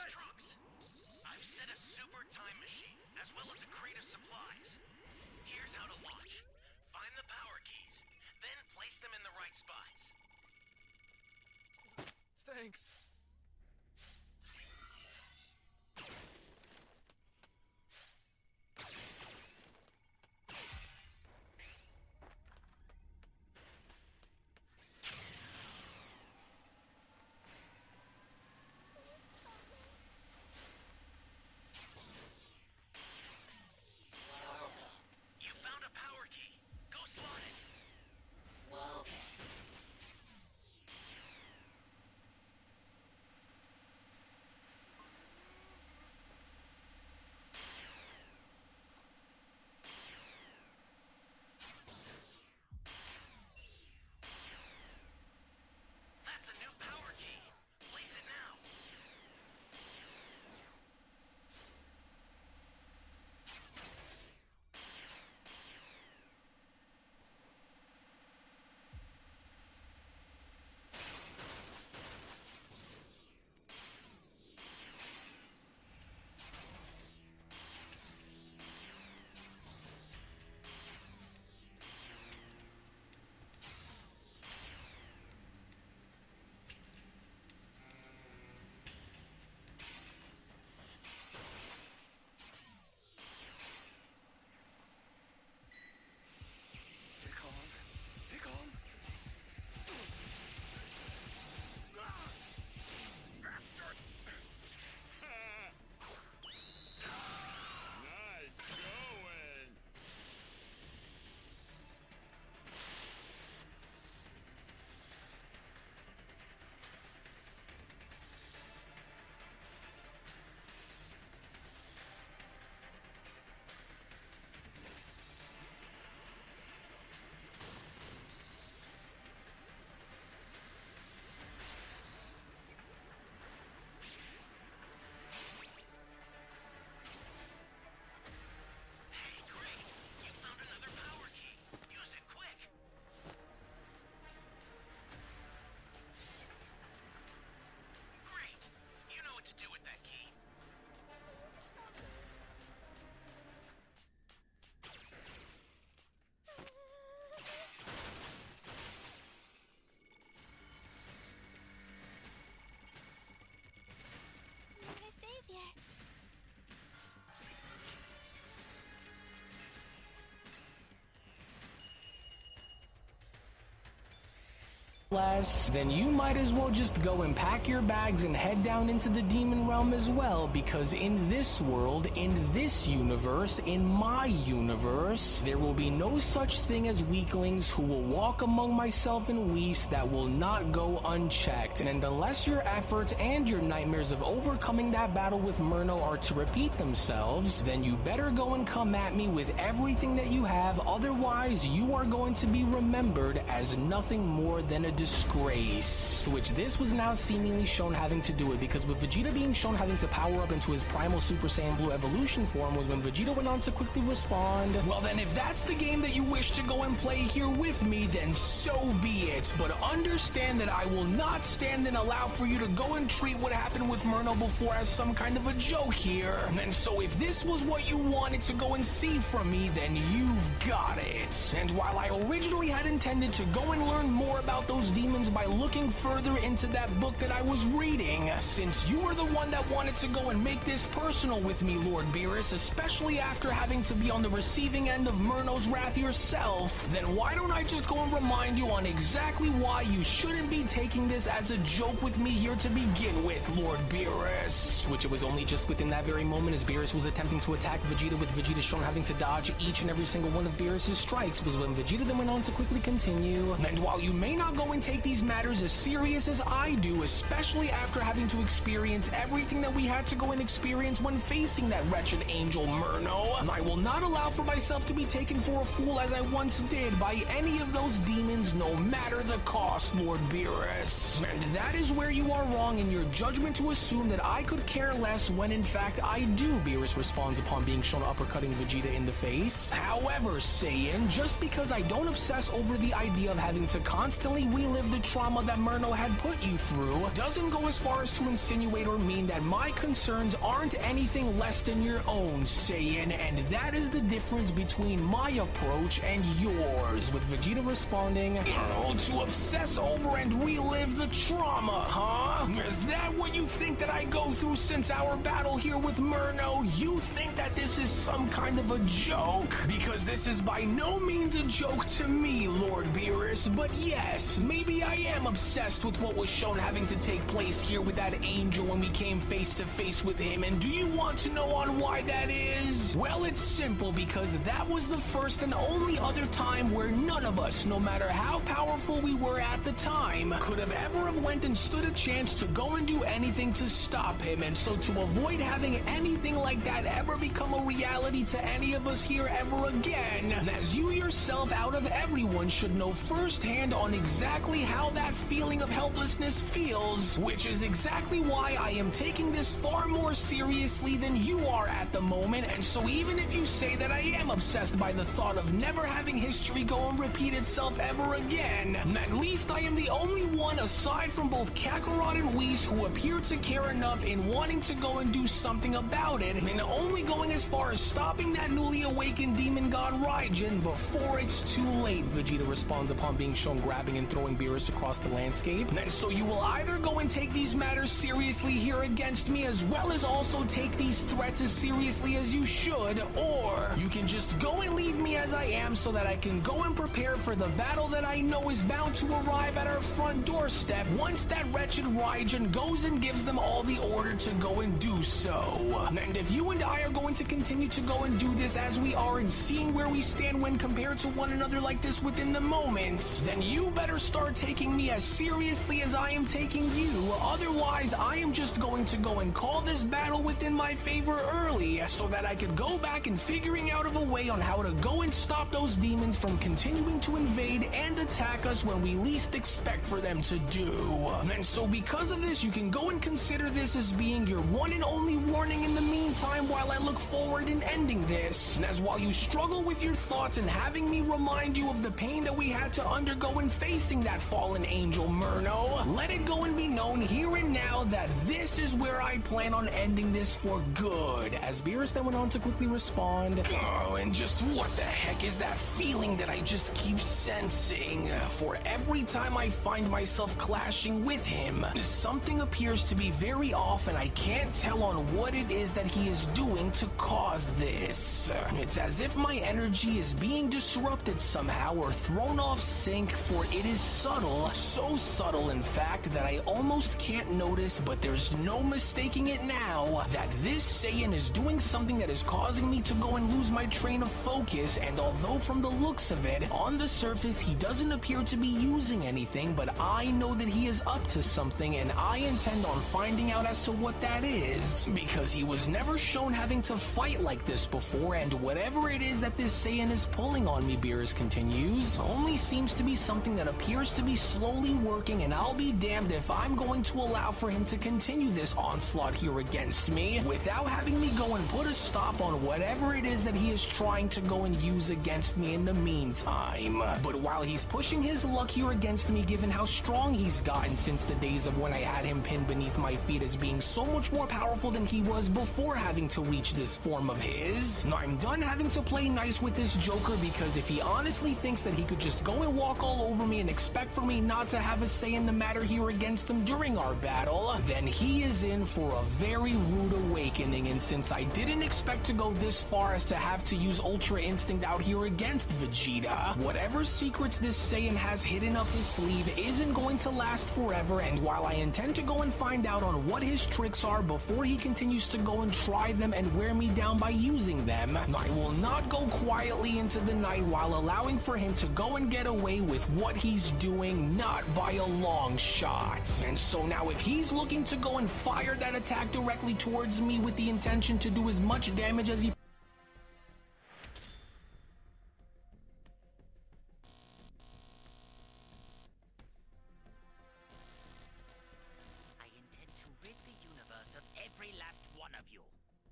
trunks. I've set a super time machine, as well as a crate of supplies. Here's how to launch. Find the power keys, then place them in the right spots. Thanks. You found a power key. Go slot it. That's a new power key. Place it now. Stay calm. Stay calm. Bastard! Nice going! Hey, great! You found another power key. Use it quick. Great! You know what to do with that key. You're a savior. Less, then you might as well just go and pack your bags and head down into the demon realm as well, because in this world, in this universe, in my universe, there will be no such thing as weaklings who will walk among myself and Whis that will not go unchecked. And unless your efforts and your nightmares of overcoming that battle with Murno are to repeat themselves, then you better go and come at me with everything that you have, otherwise you are going to be remembered as nothing more than a disgrace. To which this was now seemingly shown having to do it, because with Vegeta being shown having to power up into his primal Super Saiyan Blue evolution form was when Vegeta went on to quickly respond, well then if that's the game that you wish to go and play here with me, then so be it, but understand that I will not stand and allow for you to go and treat what happened with Murno before as some kind of a joke here. And so if this was what you wanted to go and see from me, then you've got it. And while I originally had intended to go and learn more about those demons by looking further into that book that I was reading, since you are the one that wanted to go and make this personal with me, Lord Beerus, especially after having to be on the receiving end of Murno's wrath yourself, then why don't I just go and remind you on exactly why you shouldn't be taking this as a joke with me here to begin with, Lord Beerus. Which it was only just within that very moment as Beerus was attempting to attack Vegeta, with Vegeta shown having to dodge each and every single one of Beerus' strikes, was when Vegeta then went on to quickly continue. And while you may not go and take these matters as serious as I do, especially after having to experience everything that we had to go and experience when facing that wretched angel Murno, I will not allow for myself to be taken for a fool as I once did by any of those demons, no matter matter the cost, Lord Beerus. And that is where you are wrong in your judgment to assume that I could care less when in fact I do, Beerus responds upon being shown uppercutting Vegeta in the face. However, Saiyan, just because I don't obsess over the idea of having to constantly relive the trauma that Murno had put you through, doesn't go as far as to insinuate or mean that my concerns aren't anything less than your own, Saiyan, and that is the difference between my approach and yours, with Vegeta responding, "Oh, to obsess over and relive the trauma, huh? Is that what you think that I go through since our battle here with Murno? You think that this is some kind of a joke? Because this is by no means a joke to me, Lord Beerus, but yes, maybe I am obsessed with what was shown having to take place here with that angel when we came face to face with him, and do you want to know on why that is? Well, it's simple, because that was the first and only other time where none of us, no matter how powerful we were at the time, could have ever have went and stood a chance to go and do anything to stop him, and so to avoid having anything like that ever become a reality to any of us here ever again, as you yourself out of everyone should know firsthand on exactly how that feeling of helplessness feels, which is exactly why I am taking this far more seriously than you are at the moment, and so even if you say that I am obsessed by the thought of never having history go and repeat itself ever again, at least I am the only one aside from both Kakarot and Whis who appear to care enough in wanting to go and do something about it, and only going as far as stopping that newly awakened demon god Raijin before it's too late, Vegeta responds upon being shown grabbing and throwing Beerus across the landscape. And so you will either go and take these matters seriously here against me, as well as also take these threats as seriously as you should, or you can just go and leave me as I am so that I can go and prepare for the battle that I know is bound to arrive at our front doorstep once that wretched Raijin goes and gives them all the order to go and do so. And if you and I are going to continue to go and do this as we are, and seeing where we stand when compared to one another like this within the moments, then you better start taking me as seriously as I am taking you. Otherwise, I am just going to go and call this battle within my favor early, so that I could go back and figuring out of a way on how to go and stop those demons from continuing to invade and attack us when we least expect for them to do. And so because of this, you can go and consider this as being your one and only warning in the meantime while I look forward in ending this. And as while you struggle with your thoughts and having me remind you of the pain that we had to undergo in facing that fallen angel Murno, let it go and be known here and now that this is where I plan on ending this for good. As Beerus then went on to quickly respond, "Oh, and just what the heck is that feeling that I just keep sensing? For every time I find myself clashing with him, something appears to be very off, and I can't tell on what it is that he is doing to cause this. It's as if my energy is being disrupted somehow or thrown off sync, for it is subtle, so subtle in fact that I almost can't notice, but there's no mistaking it now, that this Saiyan is doing something that is causing me to go and lose my train of focus, and although from the looks of it, on the surface he doesn't appear to be using anything, but I know that he is up to something, and I intend on finding out as to what that is, because he was never shown having to fight like this before, and whatever it is that this Saiyan is pulling on me," Beerus continues, "only seems to be something that appears to be slowly working, and I'll be damned if I'm going to allow for him to continue this onslaught here against me without having me go and put a stop on whatever it is that he is trying to go and use against me in the meantime. But while he's pushing his luck here against me, given how strong he's gotten since the days of when I had him pinned beneath my feet as being so much more powerful than he was before having to reach this form of his, I'm done having to play nice with this Joker, because if he honestly thinks that he could just go and walk all over me and expect for me not to have a say in the matter here against him during our battle, then he is in for a very rude awakening. And since I didn't expect to go this far as to have to use Ultra Instinct out here against Vegeta, whatever secrets this Saiyan has hidden up his sleeve isn't going to last forever, and while I intend to go and find out on what his tricks are before he continues to go and try them and wear me down by using them, I will not go quietly into the night while allowing for him to go and get away with what he's doing, not by a long shot. And so now if he's looking to go and fire that attack directly towards me with the intention to do as much damage as he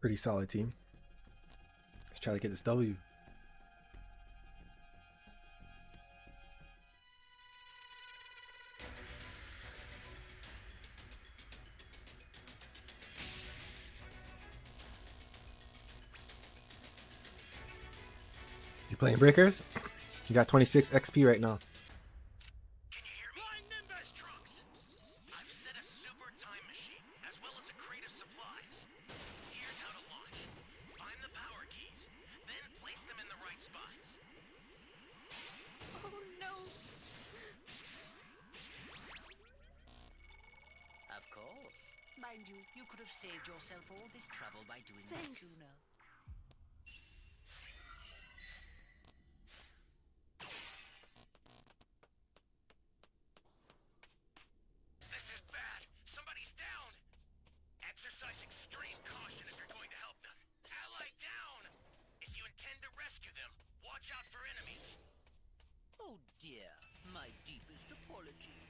Pretty solid team. Let's try to get this W. You playing breakers? You got 26 XP right now. Can you hear me? Flying Nimbus trucks! I've set a super time machine, as well as a crate of supplies. Here's how to launch. Find the power keys, then place them in the right spots. Oh no! Of course. Mind you, you could have saved yourself all this trouble by doing Thanks. this sooner. This is bad. Somebody's down. Exercise extreme caution if you're going to help them. Ally down. If you intend to rescue them, watch out for enemies. Oh dear, my deepest apology.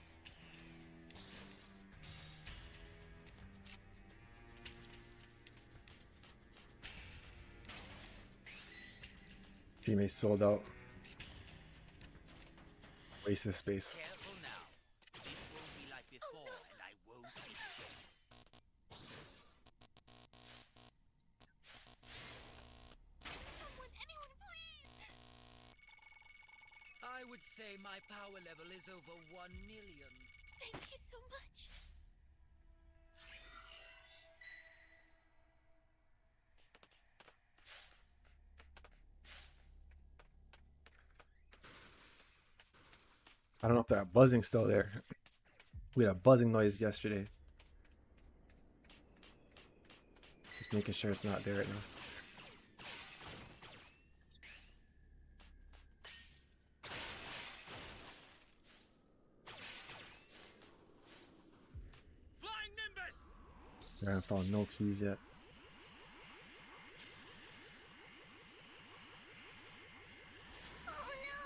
Teammates sold out. Waste of space. Careful now. This won't be like before, and I won't be shaken. Anyone, please! I would say my power level is over 1 million. Thank you so much. I don't know if that buzzing's still there. We had a buzzing noise yesterday. Just making sure it's not there right now. Flying Nimbus! I haven't found no keys yet. Oh no!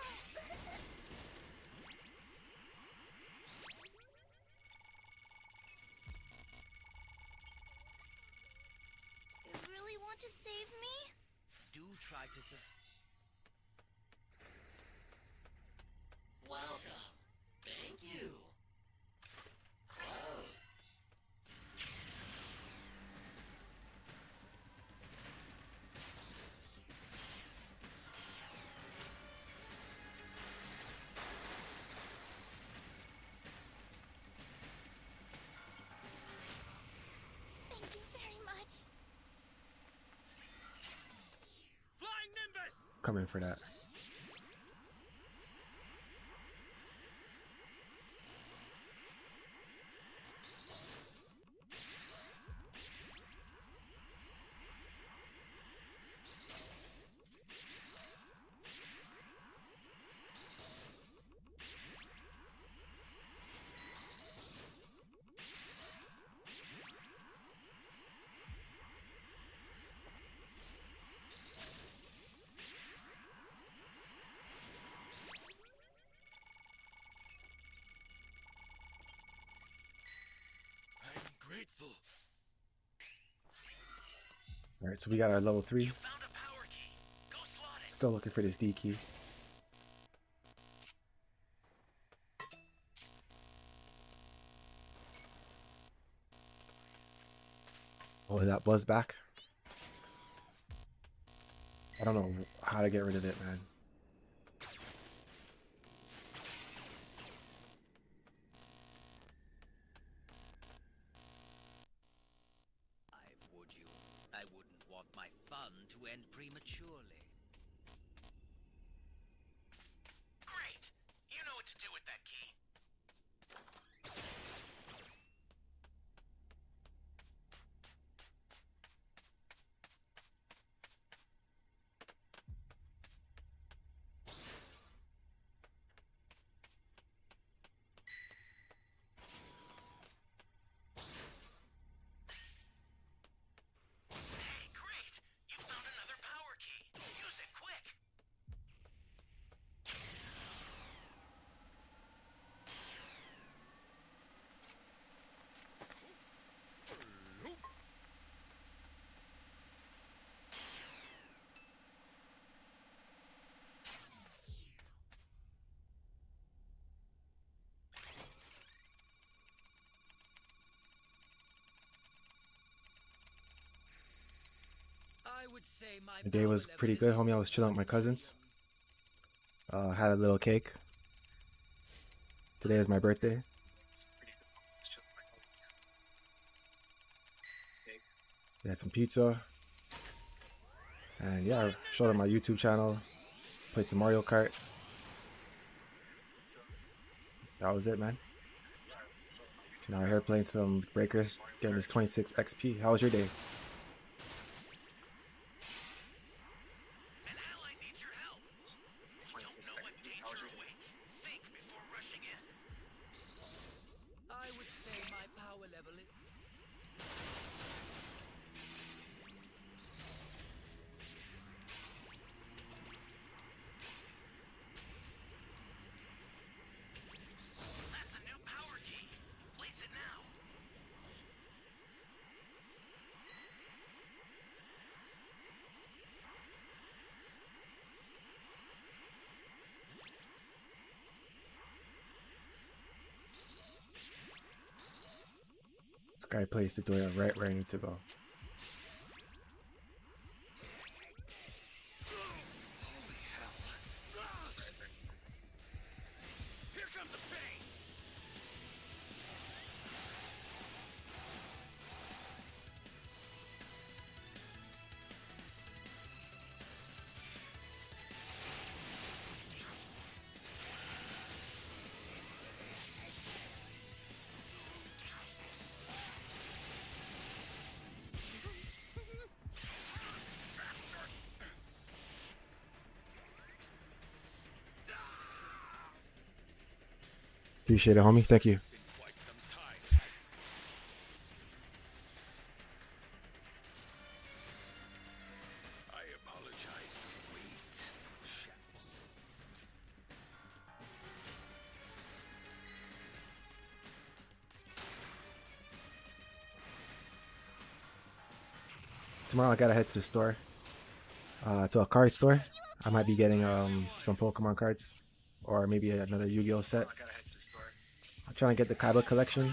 You really want to save me? Do try to Welcome. Thank you. Close. Thank you very much. Flying Nimbus! Coming for that. I'm grateful. Alright, so we got our level 3. Found a power key. Go slot it. Still looking for this D key. Oh, that buzz back. I don't know how to get rid of it, man. would you? I wouldn't want my fun to end prematurely. Great. You know what to do with that key. Hey, great! You found another power key. I would say my The day power was level pretty is good, homie. I was chilling with my cousins. Had a little cake. Today is my birthday. We had some pizza. And yeah, I showed up my YouTube channel. Played some Mario Kart. That was it, man. So now we're here playing some breakers, getting this 26 XP. How was your day? An ally needs your help. Don't know what danger awaits. Think before rushing in. I would say my power level is That's a new power key. Place it now. This guy placed it right where I need to go. here comes a pain. Appreciate it, homie. Thank you. Been quite some time, hasn't it? I apologize for the wait. Tomorrow I gotta head to the store. To a card store. I might be getting some Pokemon cards. Or maybe another Yu-Gi-Oh set. I'm trying to get the Kaiba collection.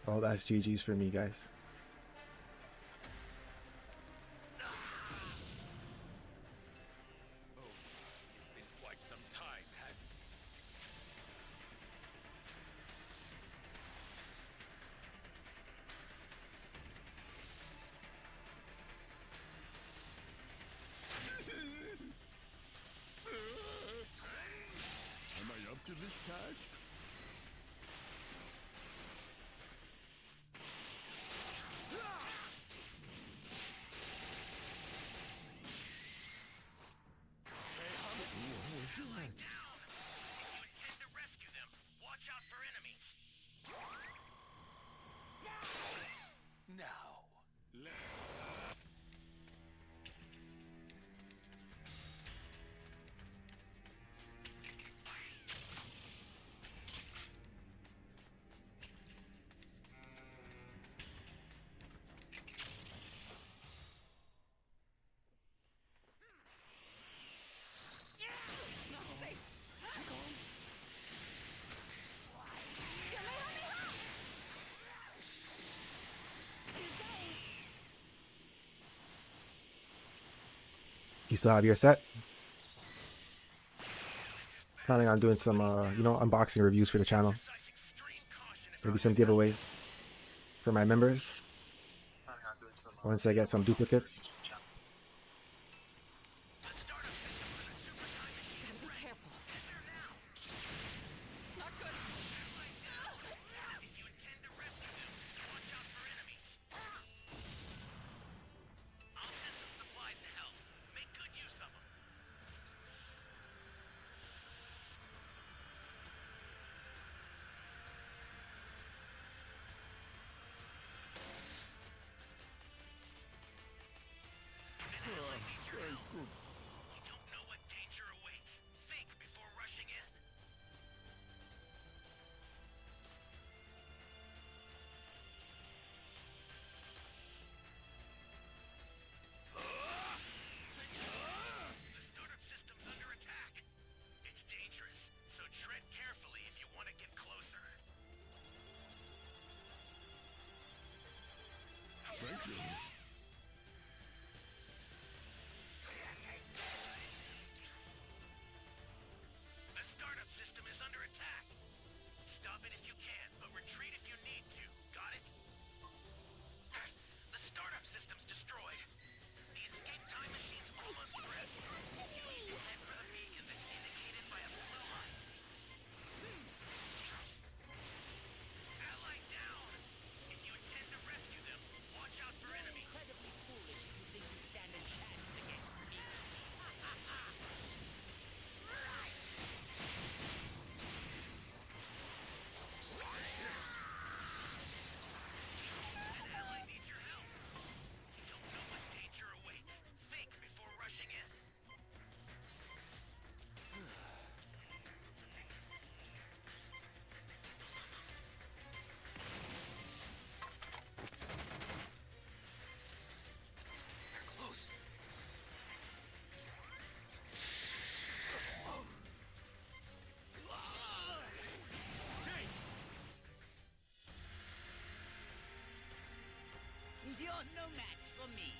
Oh, that's GG's for me, guys. It's been quite some time, hasn't it? Am I up to this task? Ally down. If you intend to rescue them, watch out for enemies. Now, You still have your set? Planning on doing some, unboxing reviews for the channel. Maybe some giveaways for my members. Once I get some duplicates. The startup system is under attack. Stop it if you can, but retreat if you need to. Got it? The startup system's destroyed. The escape time machine's almost ready. You need to head for the beacon that's indicated by a blue light. Ally down! If you intend to rescue them, watch out for enemies. Incredibly foolish if you think you stand a chance against me. An ally needs your help. You don't know what danger awaits. Think before rushing in. They're close. You're no match for me.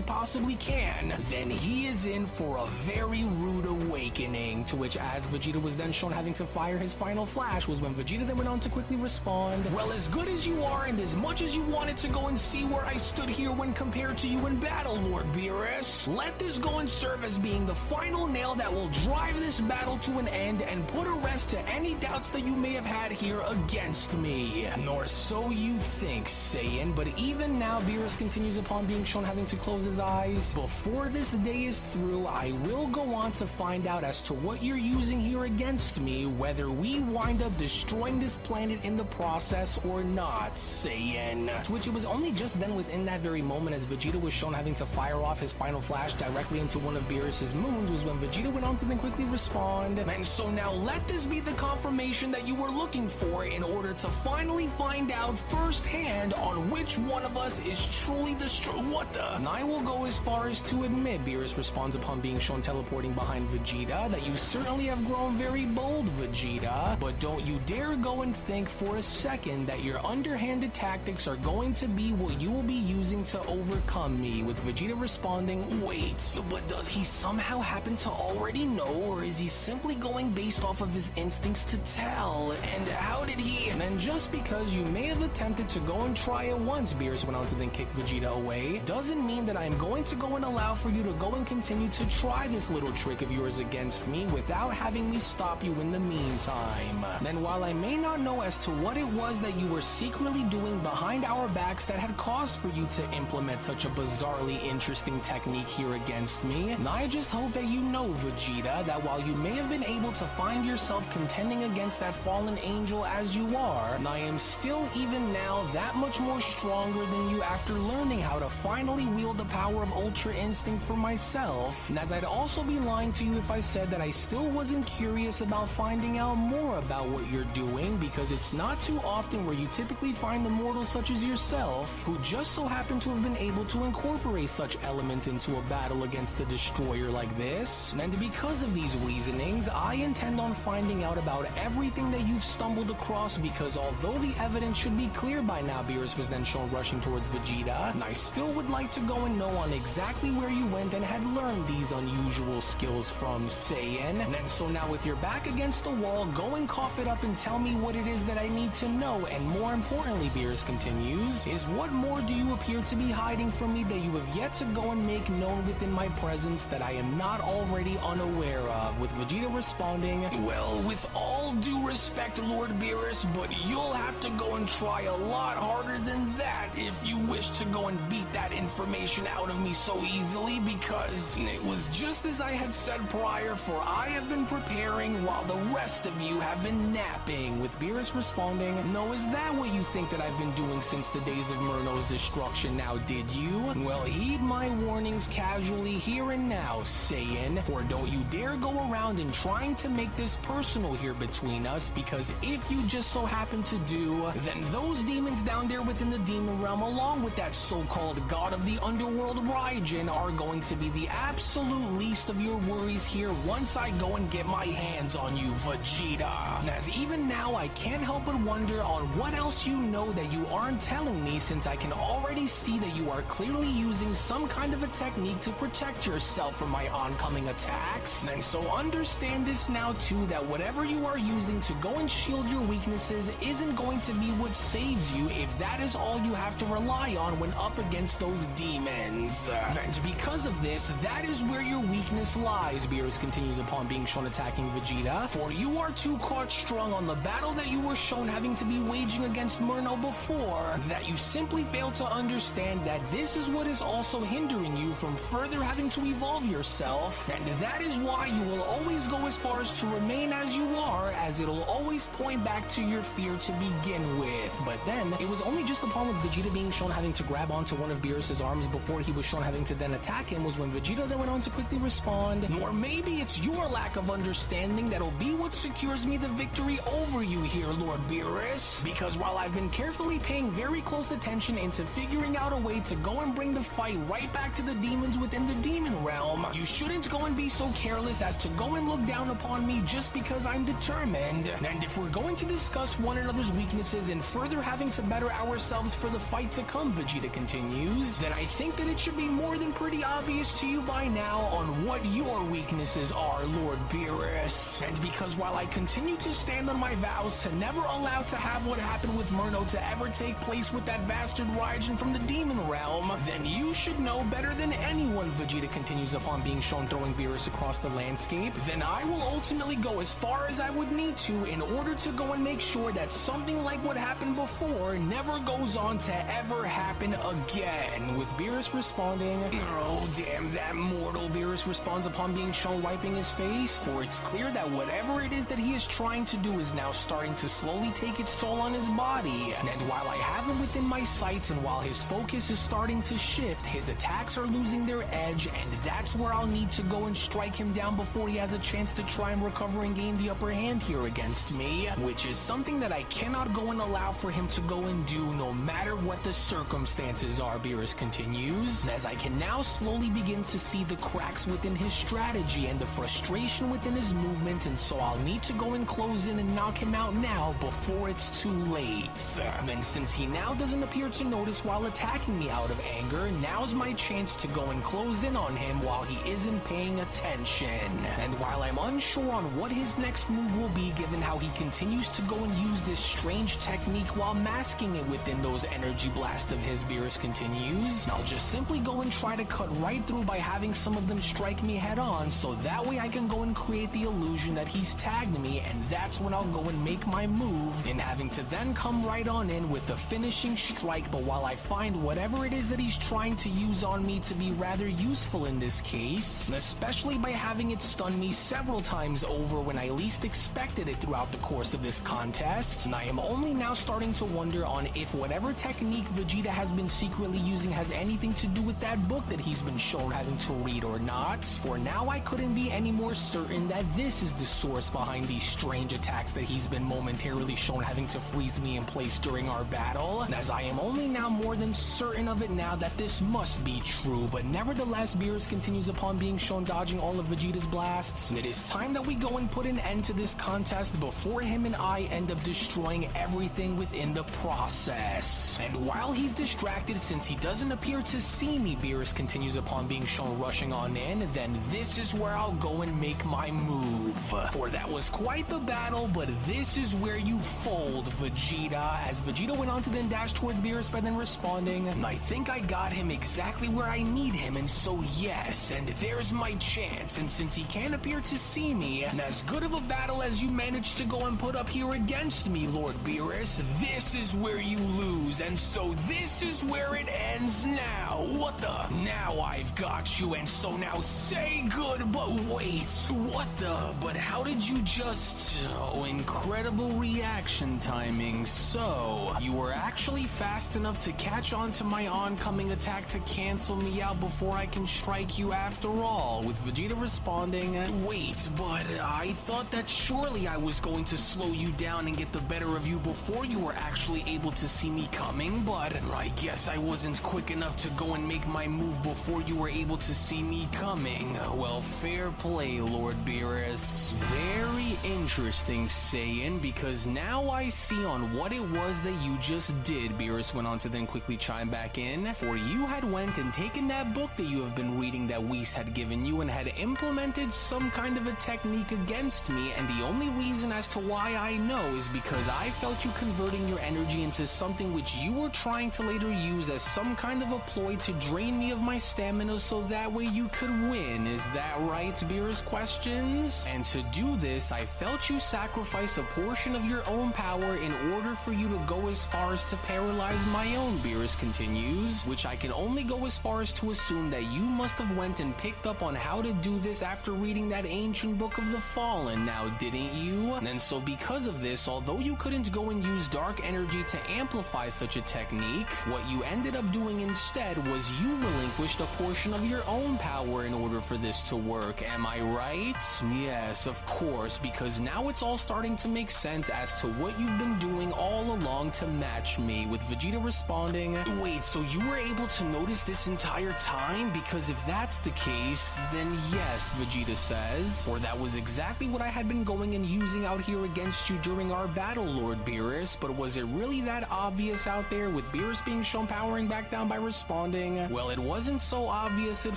Possibly can, then he is in for a very rude awakening. To which, as Vegeta was then shown having to fire his final flash, was when Vegeta then went on to quickly respond, well, as good as you are and as much as you wanted to go and see where I stood here when compared to you in battle, Lord Beerus, let this go and serve as being the final nail that will drive this battle to an end and put a rest to any doubts that you may have had here against me. Nor so you think, Saiyan, but even now Beerus continues upon being shown having to close his eyes. Before this day is through, I will go on to find out as to what you're using here against me, whether we wind up destroying this planet in the process or not, Saiyan. To which it was only just then within that very moment as Vegeta was shown having to fire off his final flash directly into one of Beerus's moons was when Vegeta went on to then quickly respond, and so now let this be the confirmation that you were looking for in order to finally find out firsthand on which one of us is truly the what the? And I will go as far as to admit, Beerus responds upon being shown teleporting behind Vegeta, that you certainly have grown very bold, Vegeta, but don't you dare go and think for a second that your underhanded tactics are going to be what you will be using to overcome me, with Vegeta responding, wait, but does he somehow happen to already know, or is he simply going based off of his instincts to tell? And how did he? And then just because you may have attempted to go and try it once, Beerus went on to then kick Vegeta away, doesn't mean that I am going to go and allow for you to go and continue to try this little trick of yours against me without having me stop you in the meantime. Then while I may not know as to what it was that you were secretly doing behind our backs that had caused for you to implement such a bizarrely interesting technique here against me, I just hope that you know, Vegeta, that while you may have been able to find yourself contending against that fallen angel as you are, I am still even now that much more stronger than you after learning how to finally wield the power of Ultra Instinct for myself. And as I'd also be lying to you if I said that I still wasn't curious about finding out more about what you're doing, because it's not too often where you typically find the mortals such as yourself who just so happen to have been able to incorporate such elements into a battle against a destroyer like this. And because of these reasonings, I intend on finding out about everything that you've stumbled across, because although the evidence should be clear by now, Beerus was then shown rushing towards Vegeta, and I still would like to go and know on exactly where you went and had learned these unusual skills from, Saiyan. And then so now with your back against the wall, go and cough it up and tell me what it is that I need to know, and more importantly, Beerus continues, is what more do you appear to be hiding from me that you have yet to go and make known within my presence that I am not already unaware of, with Vegeta responding, well, with all due respect, Lord Beerus, but you'll have to go and try a lot harder than that if you wish to go and beat that information out out of me so easily because it was just as I had said prior, for I have been preparing while the rest of you have been napping, with Beerus responding, no, is that what you think that I've been doing since the days of Murno's destruction now, did you? Well, heed my warnings casually here and now, Saiyan, for don't you dare go around and trying to make this personal here between us, because if you just so happen to do, then those demons down there within the demon realm, along with that so-called god of the underworld Raijin, are going to be the absolute least of your worries here once I go and get my hands on you, Vegeta. As even now, I can't help but wonder on what else you know that you aren't telling me, since I can already see that you are clearly using some kind of a technique to protect yourself from my oncoming attacks. And so understand this now too, that whatever you are using to go and shield your weaknesses isn't going to be what saves you if that is all you have to rely on when up against those demons. And because of this, that is where your weakness lies, Beerus continues upon being shown attacking Vegeta, for you are too caught strung on the battle that you were shown having to be waging against Murno before, that you simply fail to understand that this is what is also hindering you from further having to evolve yourself, and that is why you will always go as far as to remain as you are, as it'll always point back to your fear to begin with. But then, it was only just upon with Vegeta being shown having to grab onto one of Beerus' arms before he was shown having to then attack him was when Vegeta then went on to quickly respond, or maybe it's your lack of understanding that'll be what secures me the victory over you here, Lord Beerus, because while I've been carefully paying very close attention into figuring out a way to go and bring the fight right back to the demons within the demon realm, you shouldn't go and be so careless as to go and look down upon me just because I'm determined. And if we're going to discuss one another's weaknesses and further having to better ourselves for the fight to come, Vegeta continues, then I think that it should be more than pretty obvious to you by now on what your weaknesses are, Lord Beerus. And because while I continue to stand on my vows to never allow to have what happened with Murno to ever take place with that bastard Raijin from the demon realm, then you should know better than anyone, Vegeta continues upon being shown throwing Beerus across the landscape, then I will ultimately go as far as I would need to in order to go and make sure that something like what happened before never goes on to ever happen again, with Beerus responding, oh damn that mortal, Beerus responds upon being shown wiping his face, for it's clear that whatever it is that he is trying to do is now starting to slowly take its toll on his body, and while I have him within my sights and while his focus is starting to shift, his attacks are losing their edge, and that's where I'll need to go and strike him down before he has a chance to try and recover and gain the upper hand here against me, which is something that I cannot go and allow for him to go and do no matter what the circumstances are, Beerus continues, as I can now slowly begin to see the cracks within his strategy and the frustration within his movement, and so I'll need to go and close in and knock him out now before it's too late. And since he now doesn't appear to notice while attacking me out of anger, now's my chance to go and close in on him while he isn't paying attention. And while I'm unsure on what his next move will be, given how he continues to go and use this strange technique while masking it within those energy blasts of his, Beerus continues, I'll just simply go and try to cut right through by having some of them strike me head on, so that way I can go and create the illusion that he's tagged me, and that's when I'll go and make my move, in having to then come right on in with the finishing strike. But while I find whatever it is that he's trying to use on me to be rather useful in this case, especially by having it stun me several times over when I least expected it throughout the course of this contest, and I am only now starting to wonder on if whatever technique Vegeta has been secretly using has anything to do with that book that he's been shown having to read or not, for now I couldn't be any more certain that this is the source behind these strange attacks that he's been momentarily shown having to freeze me in place during our battle, as I am only now more than certain of it now that this must be true. But nevertheless, Beerus continues upon being shown dodging all of Vegeta's blasts. It is time that we go and put an end to this contest before him and I end up destroying everything within the process. And while he's distracted, since he doesn't appear to see me, Beerus continues upon being shown rushing on in, then this is where I'll go and make my move. For that was quite the battle, but this is where you fold, Vegeta, as Vegeta went on to then dash towards Beerus by then responding, I think I got him exactly where I need him, and so yes, and there's my chance, and since he can't appear to see me, and as good of a battle as you managed to go and put up here against me, Lord Beerus, this is where you lose, and so this is where it ends now. What the? Now I've got you, and so now say good, but wait. What the? But how did you just... Oh, incredible reaction timing. So, you were actually fast enough to catch on to my oncoming attack to cancel me out before I can strike you after all, with Vegeta responding, wait, but I thought that surely I was going to slow you down and get the better of you before you were actually able to see me coming, but I guess I wasn't quick enough to go and make my move before you were able to see me coming. Well, fair play, Lord Beerus. Very interesting, Saiyan, because now I see on what it was that you just did, Beerus went on to then quickly chime back in, for you had went and taken that book that you have been reading that Whis had given you and had implemented some kind of a technique against me, and the only reason as to why I know is because I felt you converting your energy into something which you were trying to later use as some kind of a ploy to drain me of my stamina so that way you could win. Is that right, Beerus questions? And to do this, I felt you sacrifice a portion of your own power in order for you to go as far as to paralyze my own, Beerus continues, which I can only go as far as to assume that you must have went and picked up on how to do this after reading that ancient book of the Fallen, now didn't you? And so because of this, although you couldn't go and use dark energy to amplify such a technique, what you ended up doing instead was you relinquished a portion of your own power in order for this to work, am I right? Yes, of course, because now it's all starting to make sense as to what you've been doing all along to match me, with Vegeta responding, wait, so you were able to notice this entire time? Because if that's the case, then yes, Vegeta says, for that was exactly what I had been going and using out here against you during our battle, Lord Beerus, but was it really that obvious out there, with Beerus being shown powering back down by responding? Well, it wasn't so obvious at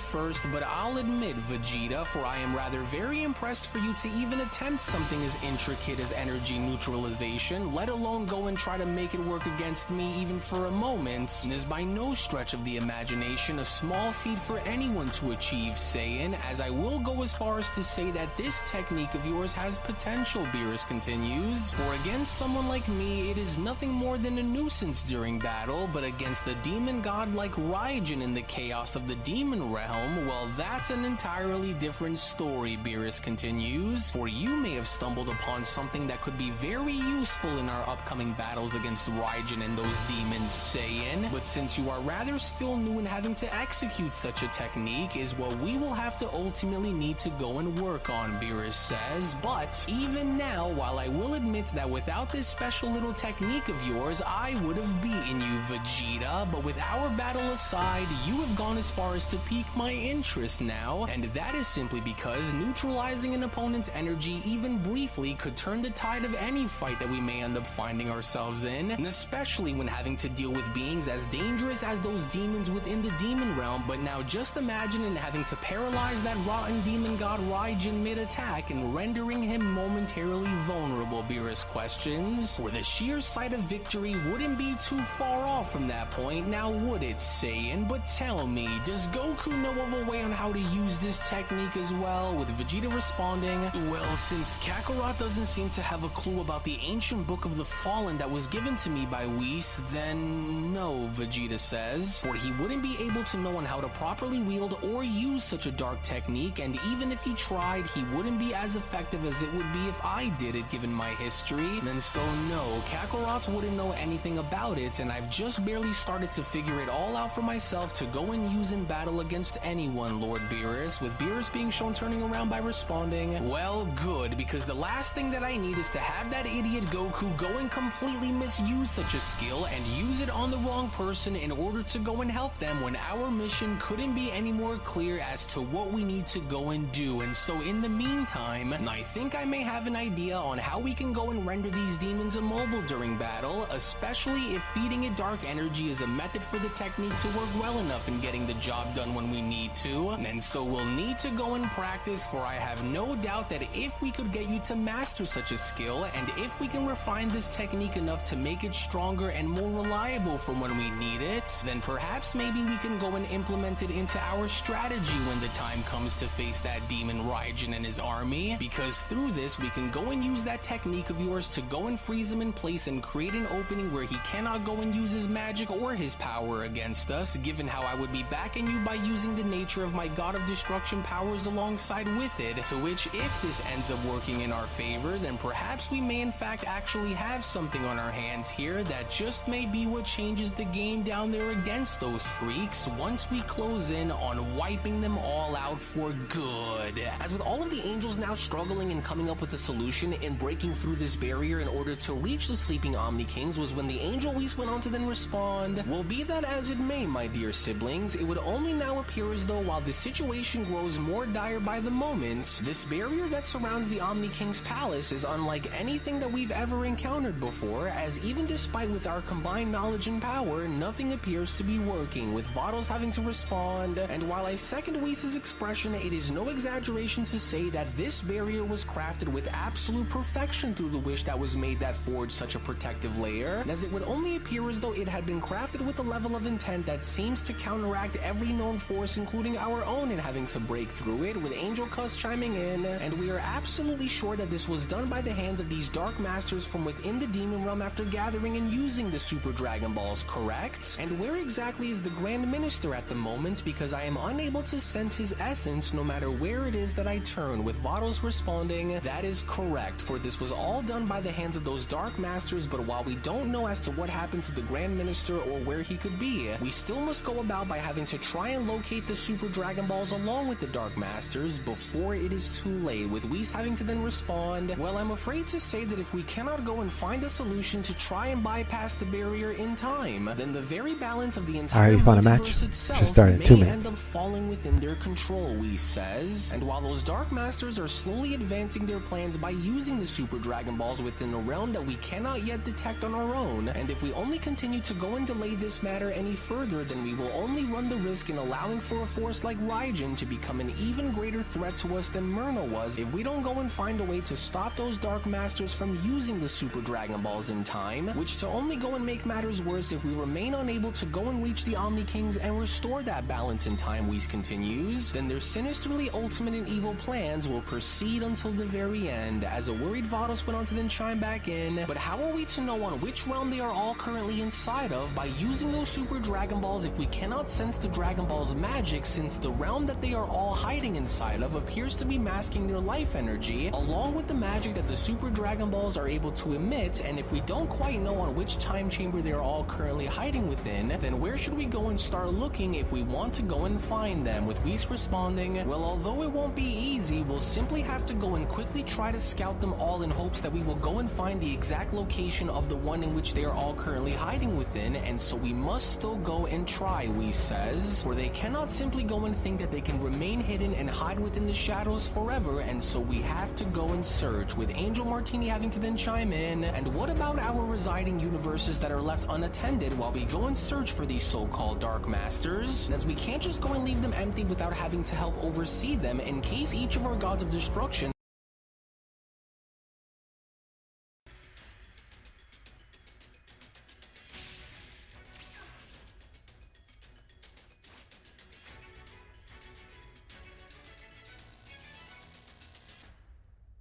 first, but I'll admit, Vegeta, for I am rather very impressed for you to even attempt something as intricate as energy neutralization, let alone go and try to make it work against me even for a moment, and is by no stretch of the imagination a small feat for anyone to achieve, Saiyan, as I will go as far as to say that this technique of yours has potential, Beerus continues, for against someone like me, it is nothing more than a nuisance during battle, but against a demon god like Raijin in the chaos of the demon realm, well, that's an entirely different story, Beerus continues, for you may have stumbled upon something that could be very useful in our upcoming battles against Raijin and those demons, Saiyan, but since you are rather still new in having to execute such a technique is what we will have to ultimately need to go and work on, Beerus says, but even now, while I will admit that without this special little technique of yours, I would have beaten you, Vegeta, but with our battle aside, you have gone as far as to pique my interest now, and that is simply because neutralizing an opponent's energy even briefly could turn the tide of any fight that we may end up finding ourselves in, and especially when having to deal with beings as dangerous as those demons within the demon realm. But now just imagine in having to paralyze that rotten demon god Raijin mid-attack and rendering him momentarily vulnerable, Beerus questions, for the sheer sight of victory wouldn't be too far off from that point, now would it, Saiyan? But tell me, does Goku know of a way on how to use this technique as well, with Vegeta responding, well, since Kakarot doesn't seem to have a clue about the ancient book of the Fallen that was given to me by Whis, then no, Vegeta says, for he wouldn't be able to know on how to properly wield or use such a dark technique, and even if he tried, he wouldn't be as effective as it would be if I did it given my history, and so no, Kakarot wouldn't know anything about it, and I've just barely started to figure it all out for myself to go and use in battle against anyone, Lord Beerus, with Beerus being shown turning around by responding, well, good, because the last thing that I need is to have that idiot Goku go and completely misuse such a skill and use it on the wrong person in order to go and help them when our mission couldn't be any more clear as to what we need to go and do. And so in the meantime, I think I may have an idea on how we can go and render these demons immobile during battle, especially if feeding it dark energy is a method for the technique to work well enough in getting the job done when we need to. And so we'll need to go and practice, for I have no doubt that if we could get you to master such a skill, and if we can refine this technique enough to make it stronger and more reliable for when we need it, then perhaps maybe we can go and implement it into our strategy when the time comes to face that demon Raijin and his army, because through this we can go and use that technique of yours to go and freeze him in place and create an opening where he cannot go and use his magic or his power against us, given how I would be backing you by using the nature of my God of Destruction powers alongside with it, to which if this ends up working in our favor, then perhaps we may in fact actually have something on our hands here that just may be what changes the game down there against those freaks once we close in on wiping them all out for good. As with all of the angels now struggling and coming up with a solution in breaking through this barrier in order to reach the sleeping Omni Kings was when the angel Whis went on to then respond, "Well, be that as it may, my dear siblings, it would only now appear as though while the situation grows more dire by the moment, this barrier that surrounds the Omni King's palace is unlike anything that we've ever encountered before, as even despite with our combined knowledge and power, nothing appears to be working, with Bottles having to respond, and while I second Whis' expression, it is no exaggeration to say that this barrier was crafted with absolute perfection through the wish that was made that forged such a protective layer, as it would only appear as though it had been crafted with a level of intent that seems to counteract every known force, including our own, in having to break through it, with Angel Cuss chiming in, and we are absolutely sure that this was done by the hands of these Dark Masters from within the Demon Realm after gathering and using the Super Dragon Balls, correct? And where exactly is the Grand Minister at the moment, because I am unable to sense his essence no matter where it is that I turn, with Bottles responding, "That is correct, for this was all done by the hands of those Dark Masters, but while we don't know as to what happened to the Grand Minister or where he could be, we still must go about by having to try and locate the Super Dragon Balls along with the Dark Masters before it is too late," with Whis having to then respond, "Well, I'm afraid to say that if we cannot go and find a solution to try and bypass the barrier in time, then the very balance of the entire Alright, we found a match. multiverse itself Should start in may 2 minutes. end up falling within their control," Whis says. And while those Dark Masters are slowly advancing their plans by using the Super Dragon Balls within a realm that we cannot yet detect on our own, and if we only continue to go and delay this matter any further, then we will only run the risk in allowing for a force like Raijin to become an even greater threat to us than Myrna was if we don't go and find a way to stop those Dark Masters from using the Super Dragon Balls in time, which to only go and make matters worse, if we remain unable to go and reach the Omni Kings and restore that balance in time, Whis continues, then their sinisterly ultimate and evil plans will proceed until the very end, as a worried Vados went on to then chime back in, "But how are we to know on which realm they are all currently inside of by using those Super Dragon Balls if we cannot sense the Dragon Ball's magic, since the realm that they are all hiding inside of appears to be masking their life energy, along with the magic that the Super Dragon Balls are able to emit, and if we don't quite know on which time chamber they are all currently hiding within, then where should we go and start looking if we want to go and find them?" with Whis responding, "Well, although it won't be easy, we'll simply have to go and quickly try to scout them all in hopes that we will go and find the exact location of the one in which they are all currently hiding within, and so we must still go and try," Whis says, "for they cannot simply go and think that they can remain hidden and hide within the shadows forever, and so we have to go and search," with Angel Martini having to then chime in, "And what about our residing universes that are left unattended while we go and search for these so-called Dark Masters, as we can't just go and leave them empty without having to help oversee them in case each of our gods of destruction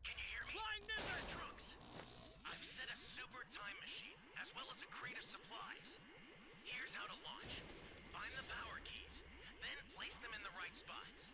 Can you hear me? Flying Nimbus Trunks! I've set a super time machine, as well as a crate of supplies. Here's how to launch. Find the power keys, then place them in the right spots.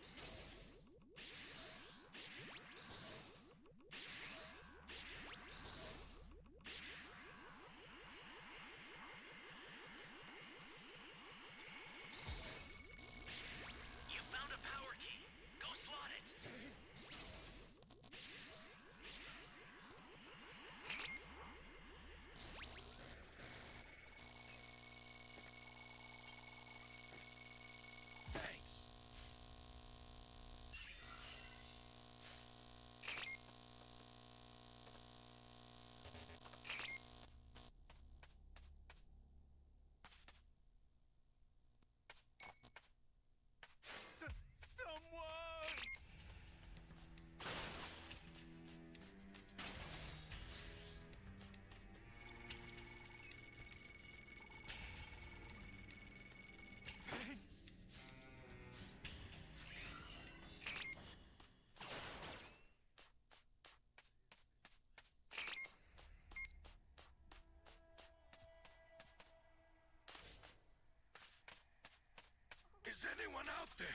Is anyone out there?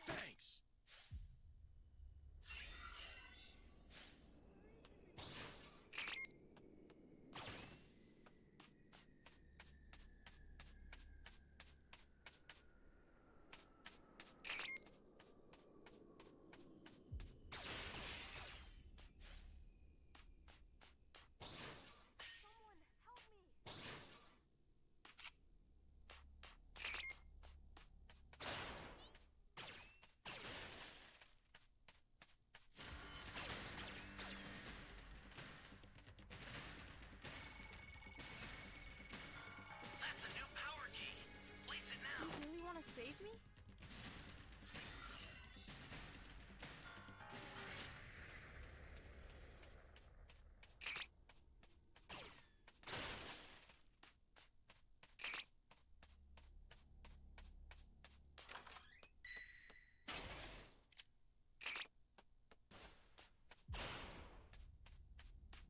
Thanks. That's a new power key. Place it now. You really want to save me?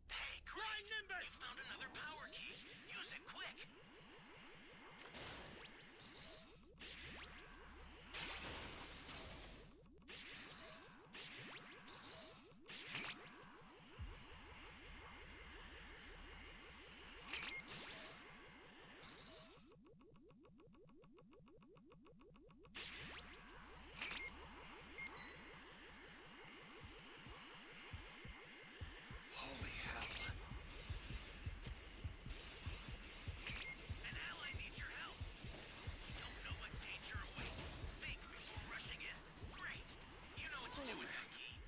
Hey, great! You found another power key. Use it quick. Holy hell. An ally needs your help. You don't know what danger awaits. Think before rushing in. Great. You know what to do with that key.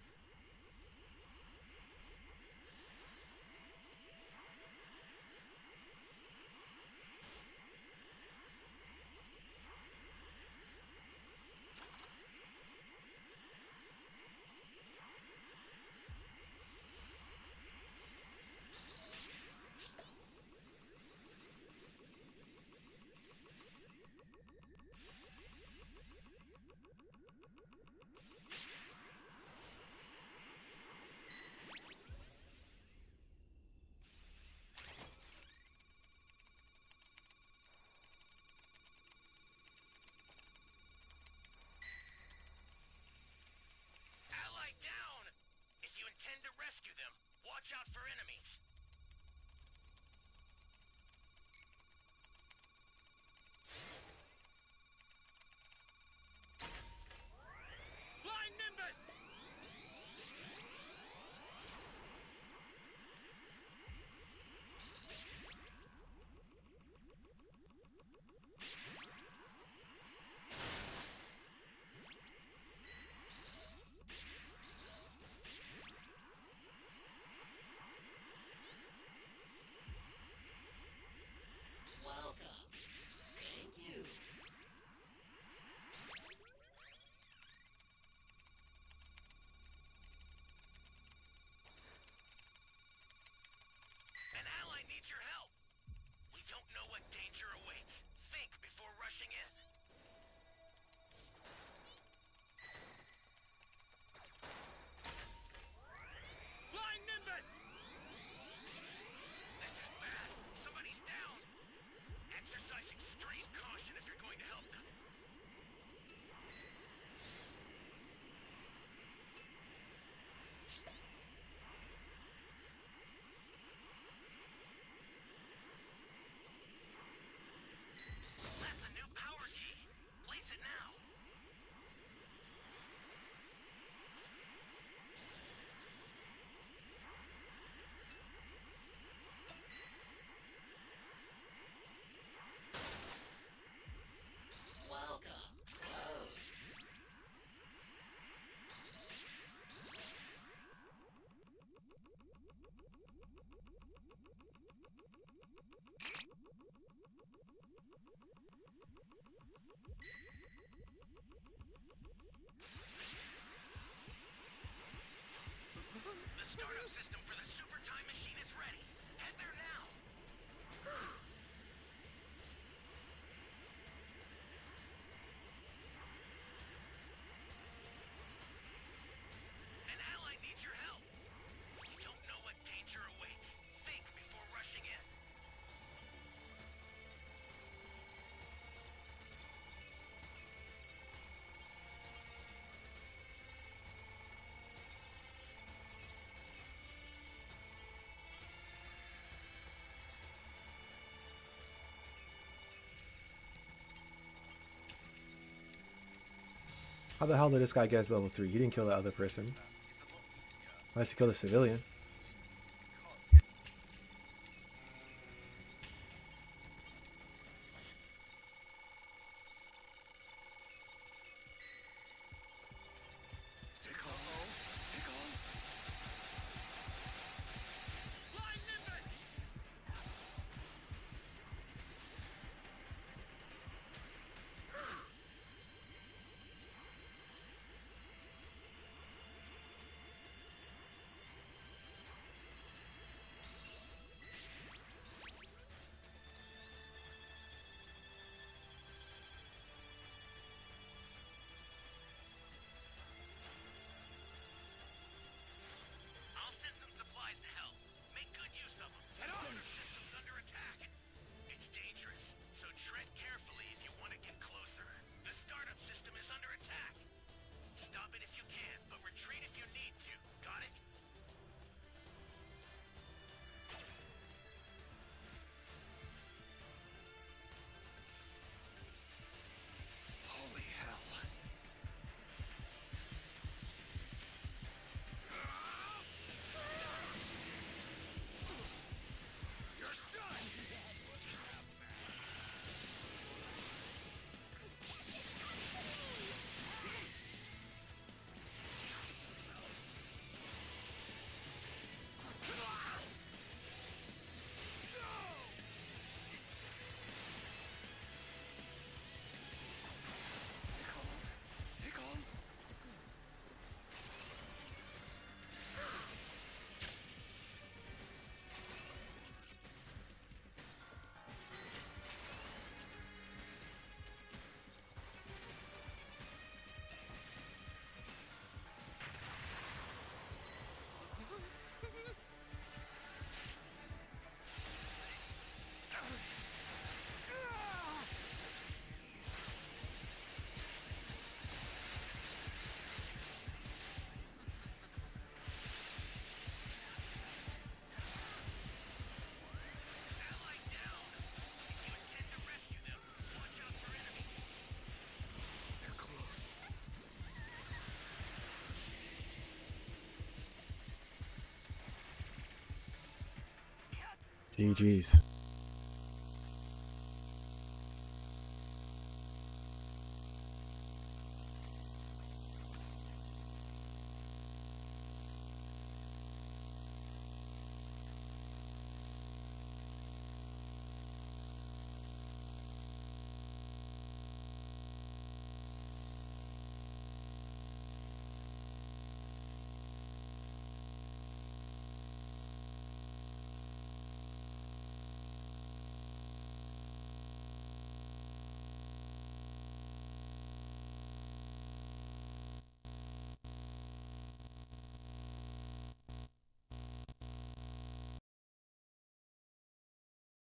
Ally down! If you intend to rescue them, watch out for enemies. Flying Nimbus! Welcome. Thank you. An ally needs your help. We don't know what danger awaits. Think before rushing in. Flying Nimbus! This is bad. Somebody's down. Exercise extreme caution if you're going to help them. That's a new power key. Place it now. Welcome. The startup system for the super time machine is ready. Head there now. An ally needs your help. You don't know what danger awaits. Think before rushing in. How the hell did this guy get his level 3? He didn't kill the other person. Unless he killed a civilian. I'll send some supplies to help. Make good use of them. The startup system's under attack. It's dangerous, so tread carefully if you want to get closer. The startup system is under attack. Stop it if you can, but retreat if you need to. Got it? Holy hell. You're done! Take on. Ally down. If you intend to rescue them, watch out for enemies. They're close. GG's.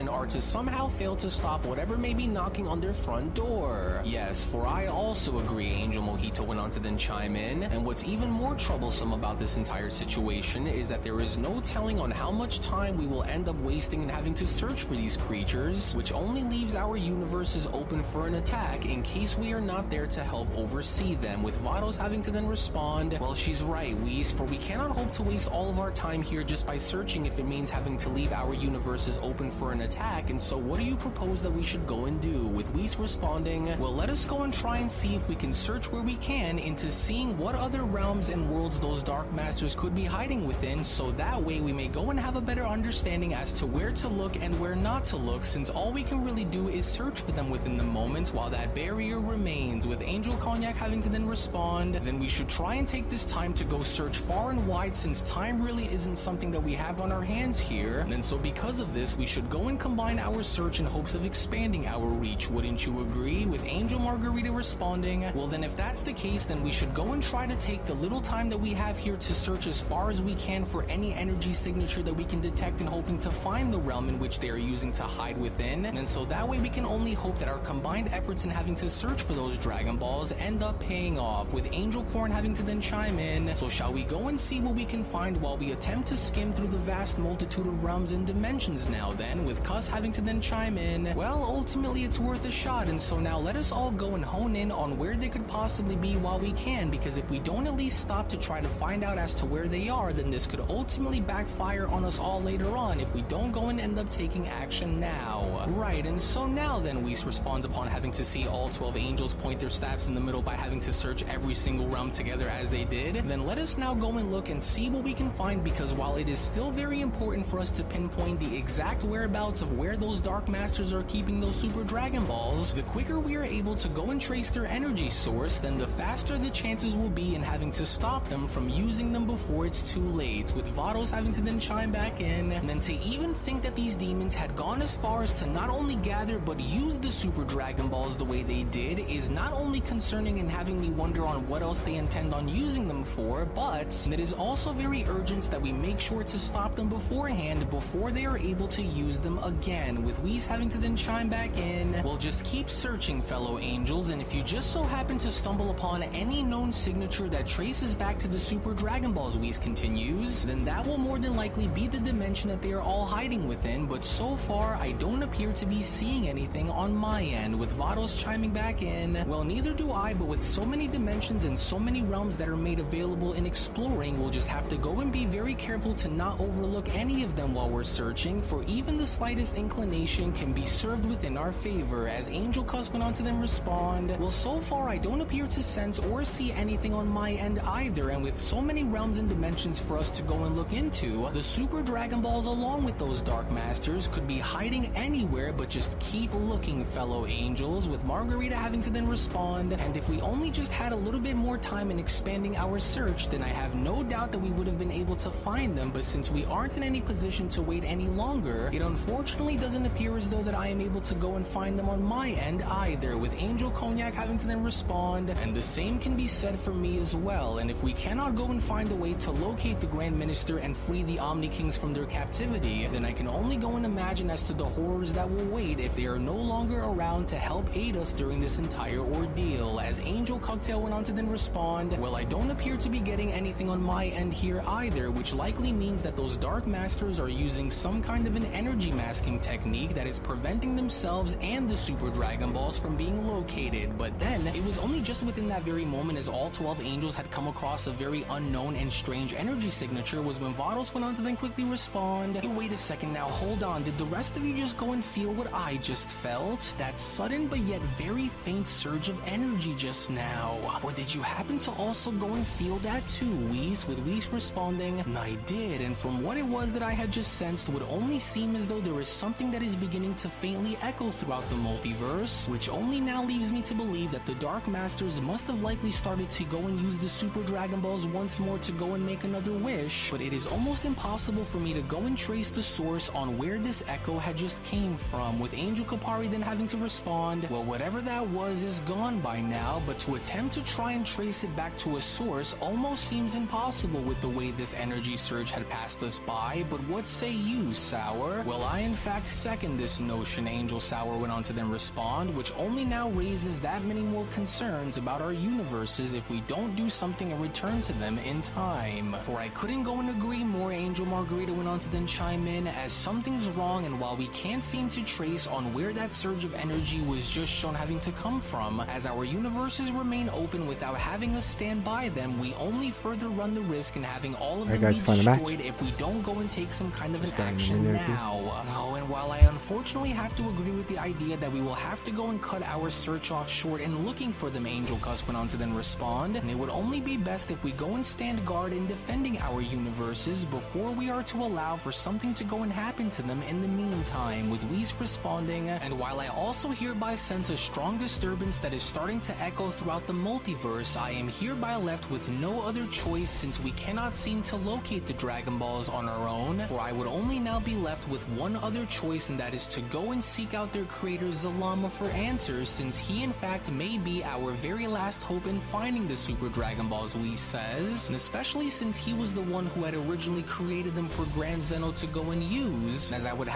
Are to somehow fail to stop whatever may be knocking on their front door. Yes, for I also agree, Angel Mojito went on to then chime in, and what's even more troublesome about this entire situation is that there is no telling on how much time we will end up wasting in having to search for these creatures, which only leaves our universes open for an attack in case we are not there to help oversee them, with Vados having to then respond, well, she's right, Whis, for we cannot hope to waste all of our time here just by searching if it means having to leave our universes open for an attack. And so what do you propose that we should go and do? With Whis responding, well, let us go and try and see if we can search where we can into seeing what other realms and worlds those Dark Masters could be hiding within, so that way we may go and have a better understanding as to where to look and where not to look, since all we can really do is search for them within the moment while that barrier remains. With Angel Cognac having to then respond, then we should try and take this time to go search far and wide, since time really isn't something that we have on our hands here. And so because of this, we should go and combine our search in hopes of expanding our reach. Wouldn't you agree? With Angel Margarita responding, well then if that's the case, then we should go and try to take the little time that we have here to search as far as we can for any energy signature that we can detect, and hoping to find the realm in which they are using to hide within. And so that way we can only hope that our combined efforts in having to search for those Dragon Balls end up paying off, with Angel Corn having to then chime in. So shall we go and see what we can find while we attempt to skim through the vast multitude of realms and dimensions now then, with Cus Vados having to then chime in, well, ultimately it's worth a shot, and so now let us all go and hone in on where they could possibly be while we can, because if we don't at least stop to try to find out as to where they are, then this could ultimately backfire on us all later on if we don't go and end up taking action now. Right, and so now then Whis responds upon having to see all 12 angels point their staffs in the middle by having to search every single realm together as they did. Then let us now go and look and see what we can find, because while it is still very important for us to pinpoint the exact whereabouts of where those Dark Masters are keeping those Super Dragon Balls, the quicker we are able to go and trace their energy source, then the faster the chances will be in having to stop them from using them before it's too late, with Vados having to then chime back in. And then to even think that these demons had gone as far as to not only gather but use the Super Dragon Balls the way they did is not only concerning and having me wonder on what else they intend on using them for, but it is also very urgent that we make sure to stop them beforehand before they are able to use them again, with Whis having to then chime back in. We'll just keep searching, fellow angels, and if you just so happen to stumble upon any known signature that traces back to the Super Dragon Balls, Whis continues, then that will more than likely be the dimension that they are all hiding within, but so far I don't appear to be seeing anything on my end, with Vados chiming back in. Well, neither do I, but with so many dimensions and so many realms that are made available in exploring, we'll just have to go and be very careful to not overlook any of them while we're searching, for even the slightest inclination can be served within our favor, as Angel Cuss went on to then respond, well, so far I don't appear to sense or see anything on my end either, and with so many realms and dimensions for us to go and look into, the Super Dragon Balls along with those Dark Masters could be hiding anywhere, but just keep looking, fellow angels, with Margarita having to then respond, and if we only just had a little bit more time in expanding our search, then I have no doubt that we would have been able to find them, but since we aren't in any position to wait any longer, it unfortunately doesn't appear as though that I am able to go and find them on my end either, with Angel Cognac having to then respond, and the same can be said for me as well, and if we cannot go and find a way to locate the Grand Minister and free the Omni Kings from their captivity, then I can only go and imagine as to the horrors that will wait if they are no longer around to help aid us during this entire ordeal, as Angel Cocktail went on to then respond, well, I don't appear to be getting anything on my end here either, which likely means that those Dark Masters are using some kind of an energy masking technique that is preventing themselves and the Super Dragon Balls from being located. But then, it was only just within that very moment, as all 12 angels had come across a very unknown and strange energy signature, was when Vados went on to then quickly respond, hey, wait a second now, hold on, did the rest of you just go and feel what I just felt? That sudden but yet very faint surge of energy just now. Or did you happen to also go and feel that too, Whis? With Whis responding, I did, and from what it was that I had just sensed, would only seem as though there is something that is beginning to faintly echo throughout the multiverse, which only now leaves me to believe that the Dark Masters must have likely started to go and use the Super Dragon Balls once more to go and make another wish, but it is almost impossible for me to go and trace the source on where this echo had just came from, with Angel Kapari then having to respond, well, whatever that was is gone by now, but to attempt to try and trace it back to a source almost seems impossible with the way this energy surge had passed us by, but what say you, Sour? Well, I in fact second this notion, Angel Sour went on to then respond, which only now raises that many more concerns about our universes if we don't do something and return to them in time. For I couldn't go and agree more, Angel Margarita went on to then chime in, as something's wrong, and while we can't seem to trace on where that surge of energy was just shown having to come from, as our universes remain open without having us stand by them, we only further run the risk in having all of them be destroyed if we don't go and take some kind of an action now. Oh, and while I unfortunately have to agree with the idea that we will have to go and cut our search off short in looking for them, Angel Cuss went on to then respond, and it would only be best if we go and stand guard in defending our universes before we are to allow for something to go and happen to them in the meantime, with Whis responding, and while I also hereby sense a strong disturbance that is starting to echo throughout the multiverse, I am hereby left with no other choice since we cannot seem to locate the Dragon Balls on our own, for I would only now be left with one other choice, and that is to go and seek out their creator Zalama for answers, since he in fact may be our very last hope in finding the Super Dragon Balls, Whis says, and especially since he was the one who had originally created them for Grand Zeno to go and use, as I would have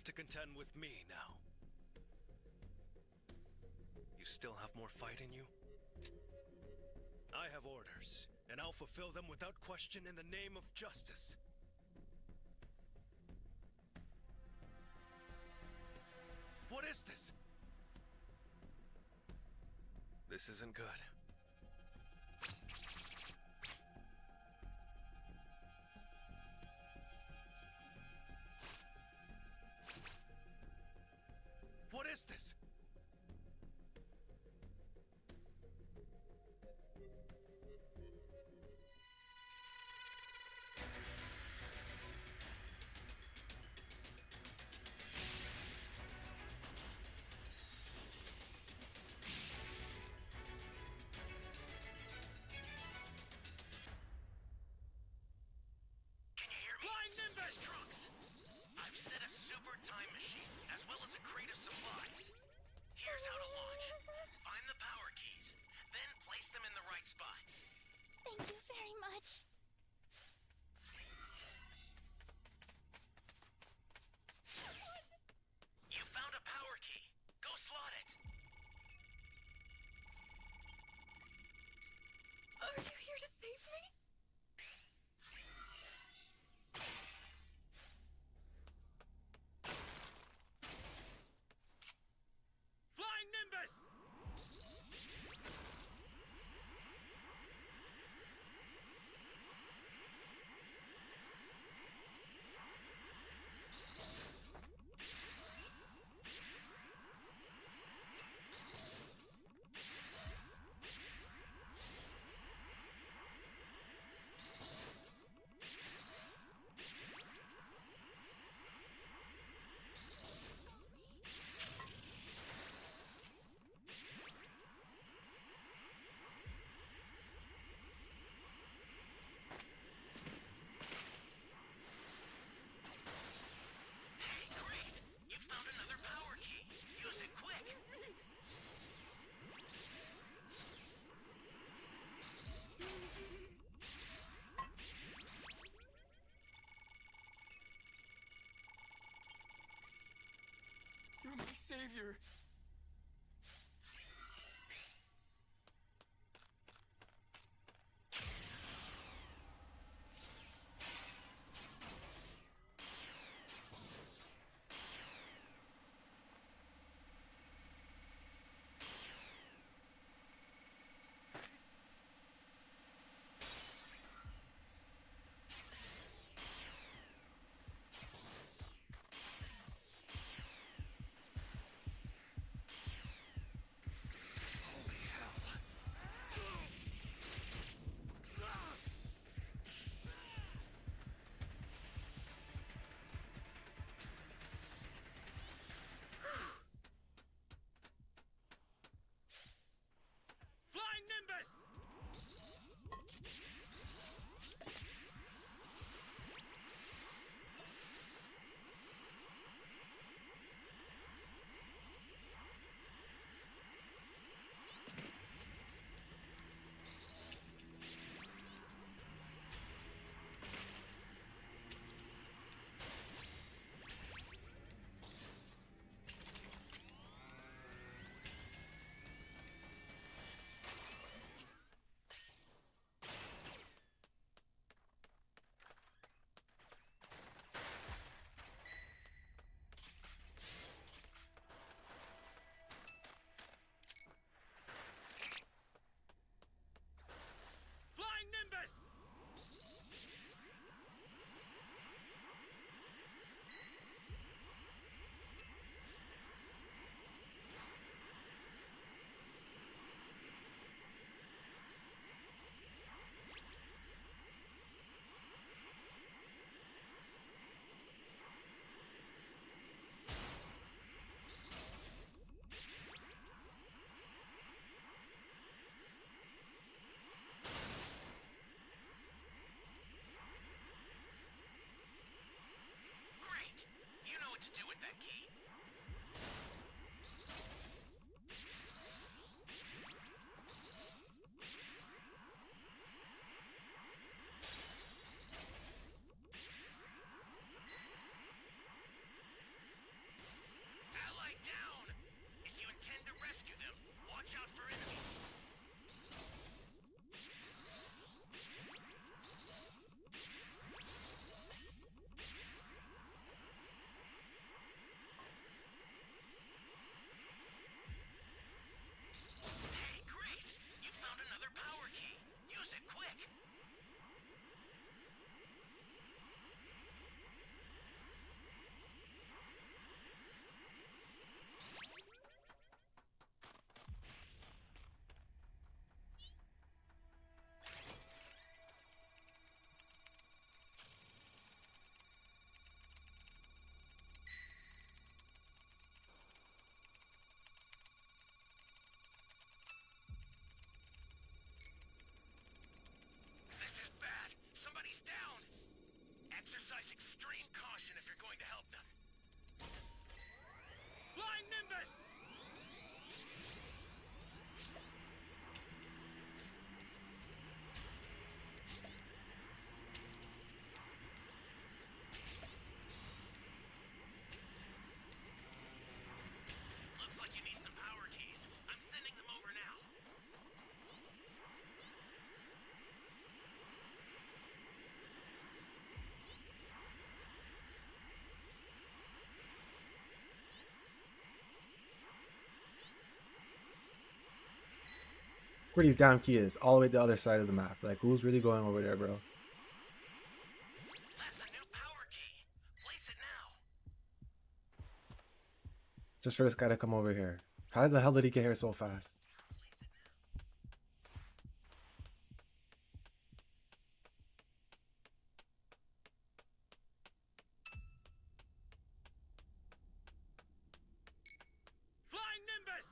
have to contend with me now. You still have more fight in you? I have orders, and I'll fulfill them without question in the name of justice. What is this? This isn't good. What is this? Can you hear me? Flying Nimbus Trunks! I've set a super time machine, as well as a crate of supplies. Here's how to launch. Find the power keys, then place them in the right spots. Thank you very much. You found a power key. Go slot it. Are you here to save me? Flying Nimbus! Hey, great! You found another power key. Use it quick. You're my savior. Holy hell. Flying Nimbus! Flying Nimbus! Great! You know what to do with that key. Watch out for enemies. Hey, great! You found another power key. Use it quick. This is bad. Somebody's down. Exercise extreme caution if you're going to help them. Flying Nimbus! Looks like you need some power keys. I'm sending them over now. Where these damn key is, all the way to the other side of the map. Like, who's really going over there, bro? That's a new power key. Place it now. Just for this guy to come over here. How the hell did he get here so fast? Flying Nimbus!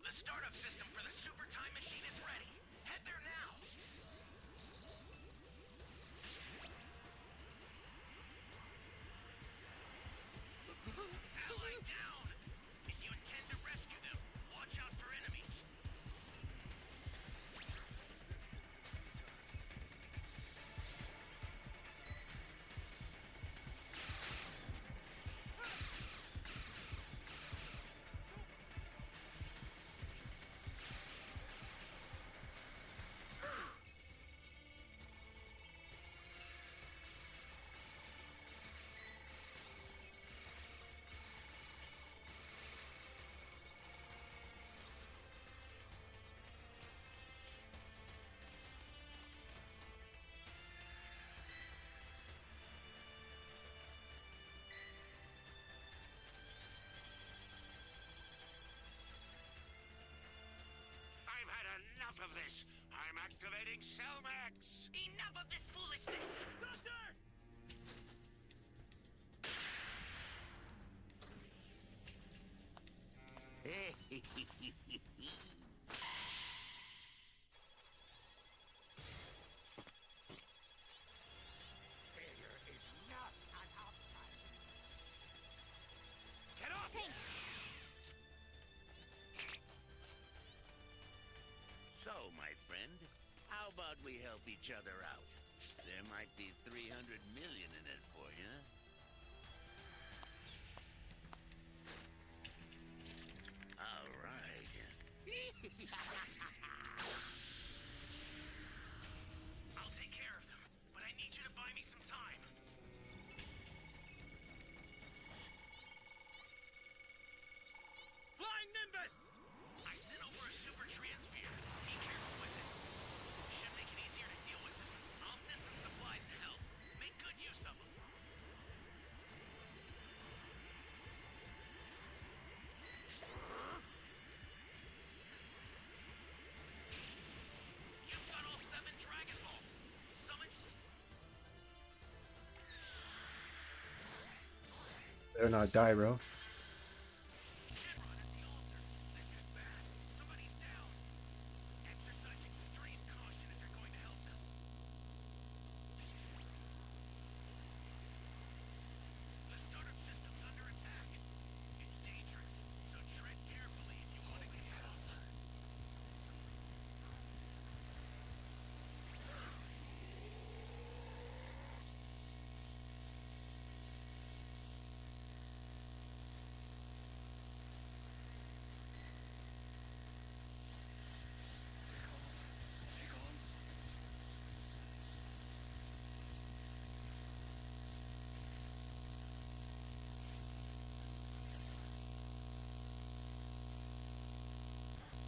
The startup system for the super time machine is ready. Head there now. Ally down. If you intend to rescue them, watch out for enemies. I've had enough of this. I'm activating Cellmax. Enough of this foolishness. Doctor! Failure is not an option. Get off! So, my friend, how about we help each other out? There might be 300 million in it for you. All right. I'll take care of them, but I need you to buy me some time. Flying Nimbus! I sent over a super transfer. Be careful with it. Should make it easier to deal with. I'll send some supplies to help. Better not die, bro.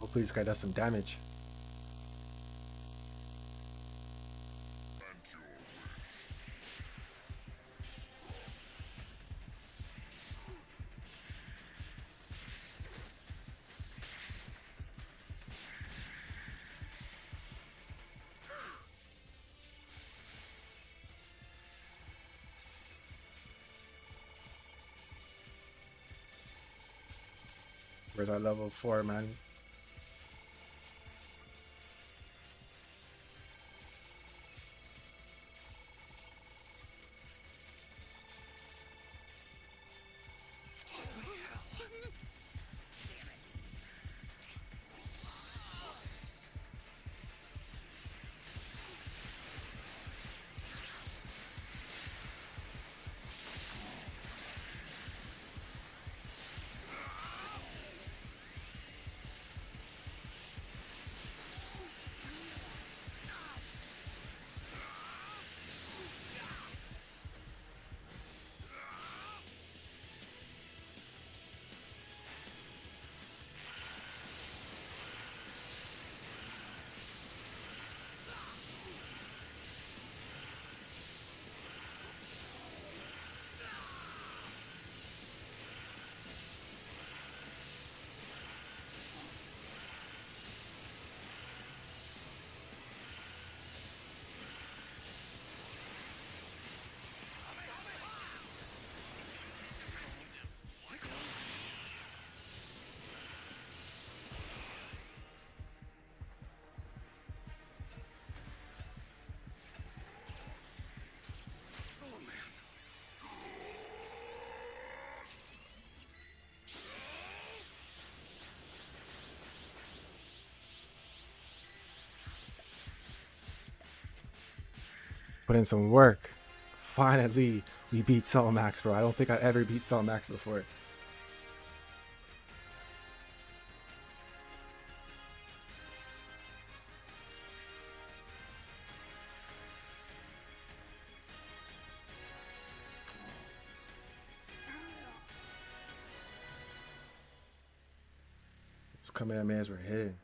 Hopefully this guy does some damage. Where's our level 4, man? Put in some work. Finally, we beat Cell Max, bro. I don't think I ever beat Cell Max before. Those Kamehamehas were hidden.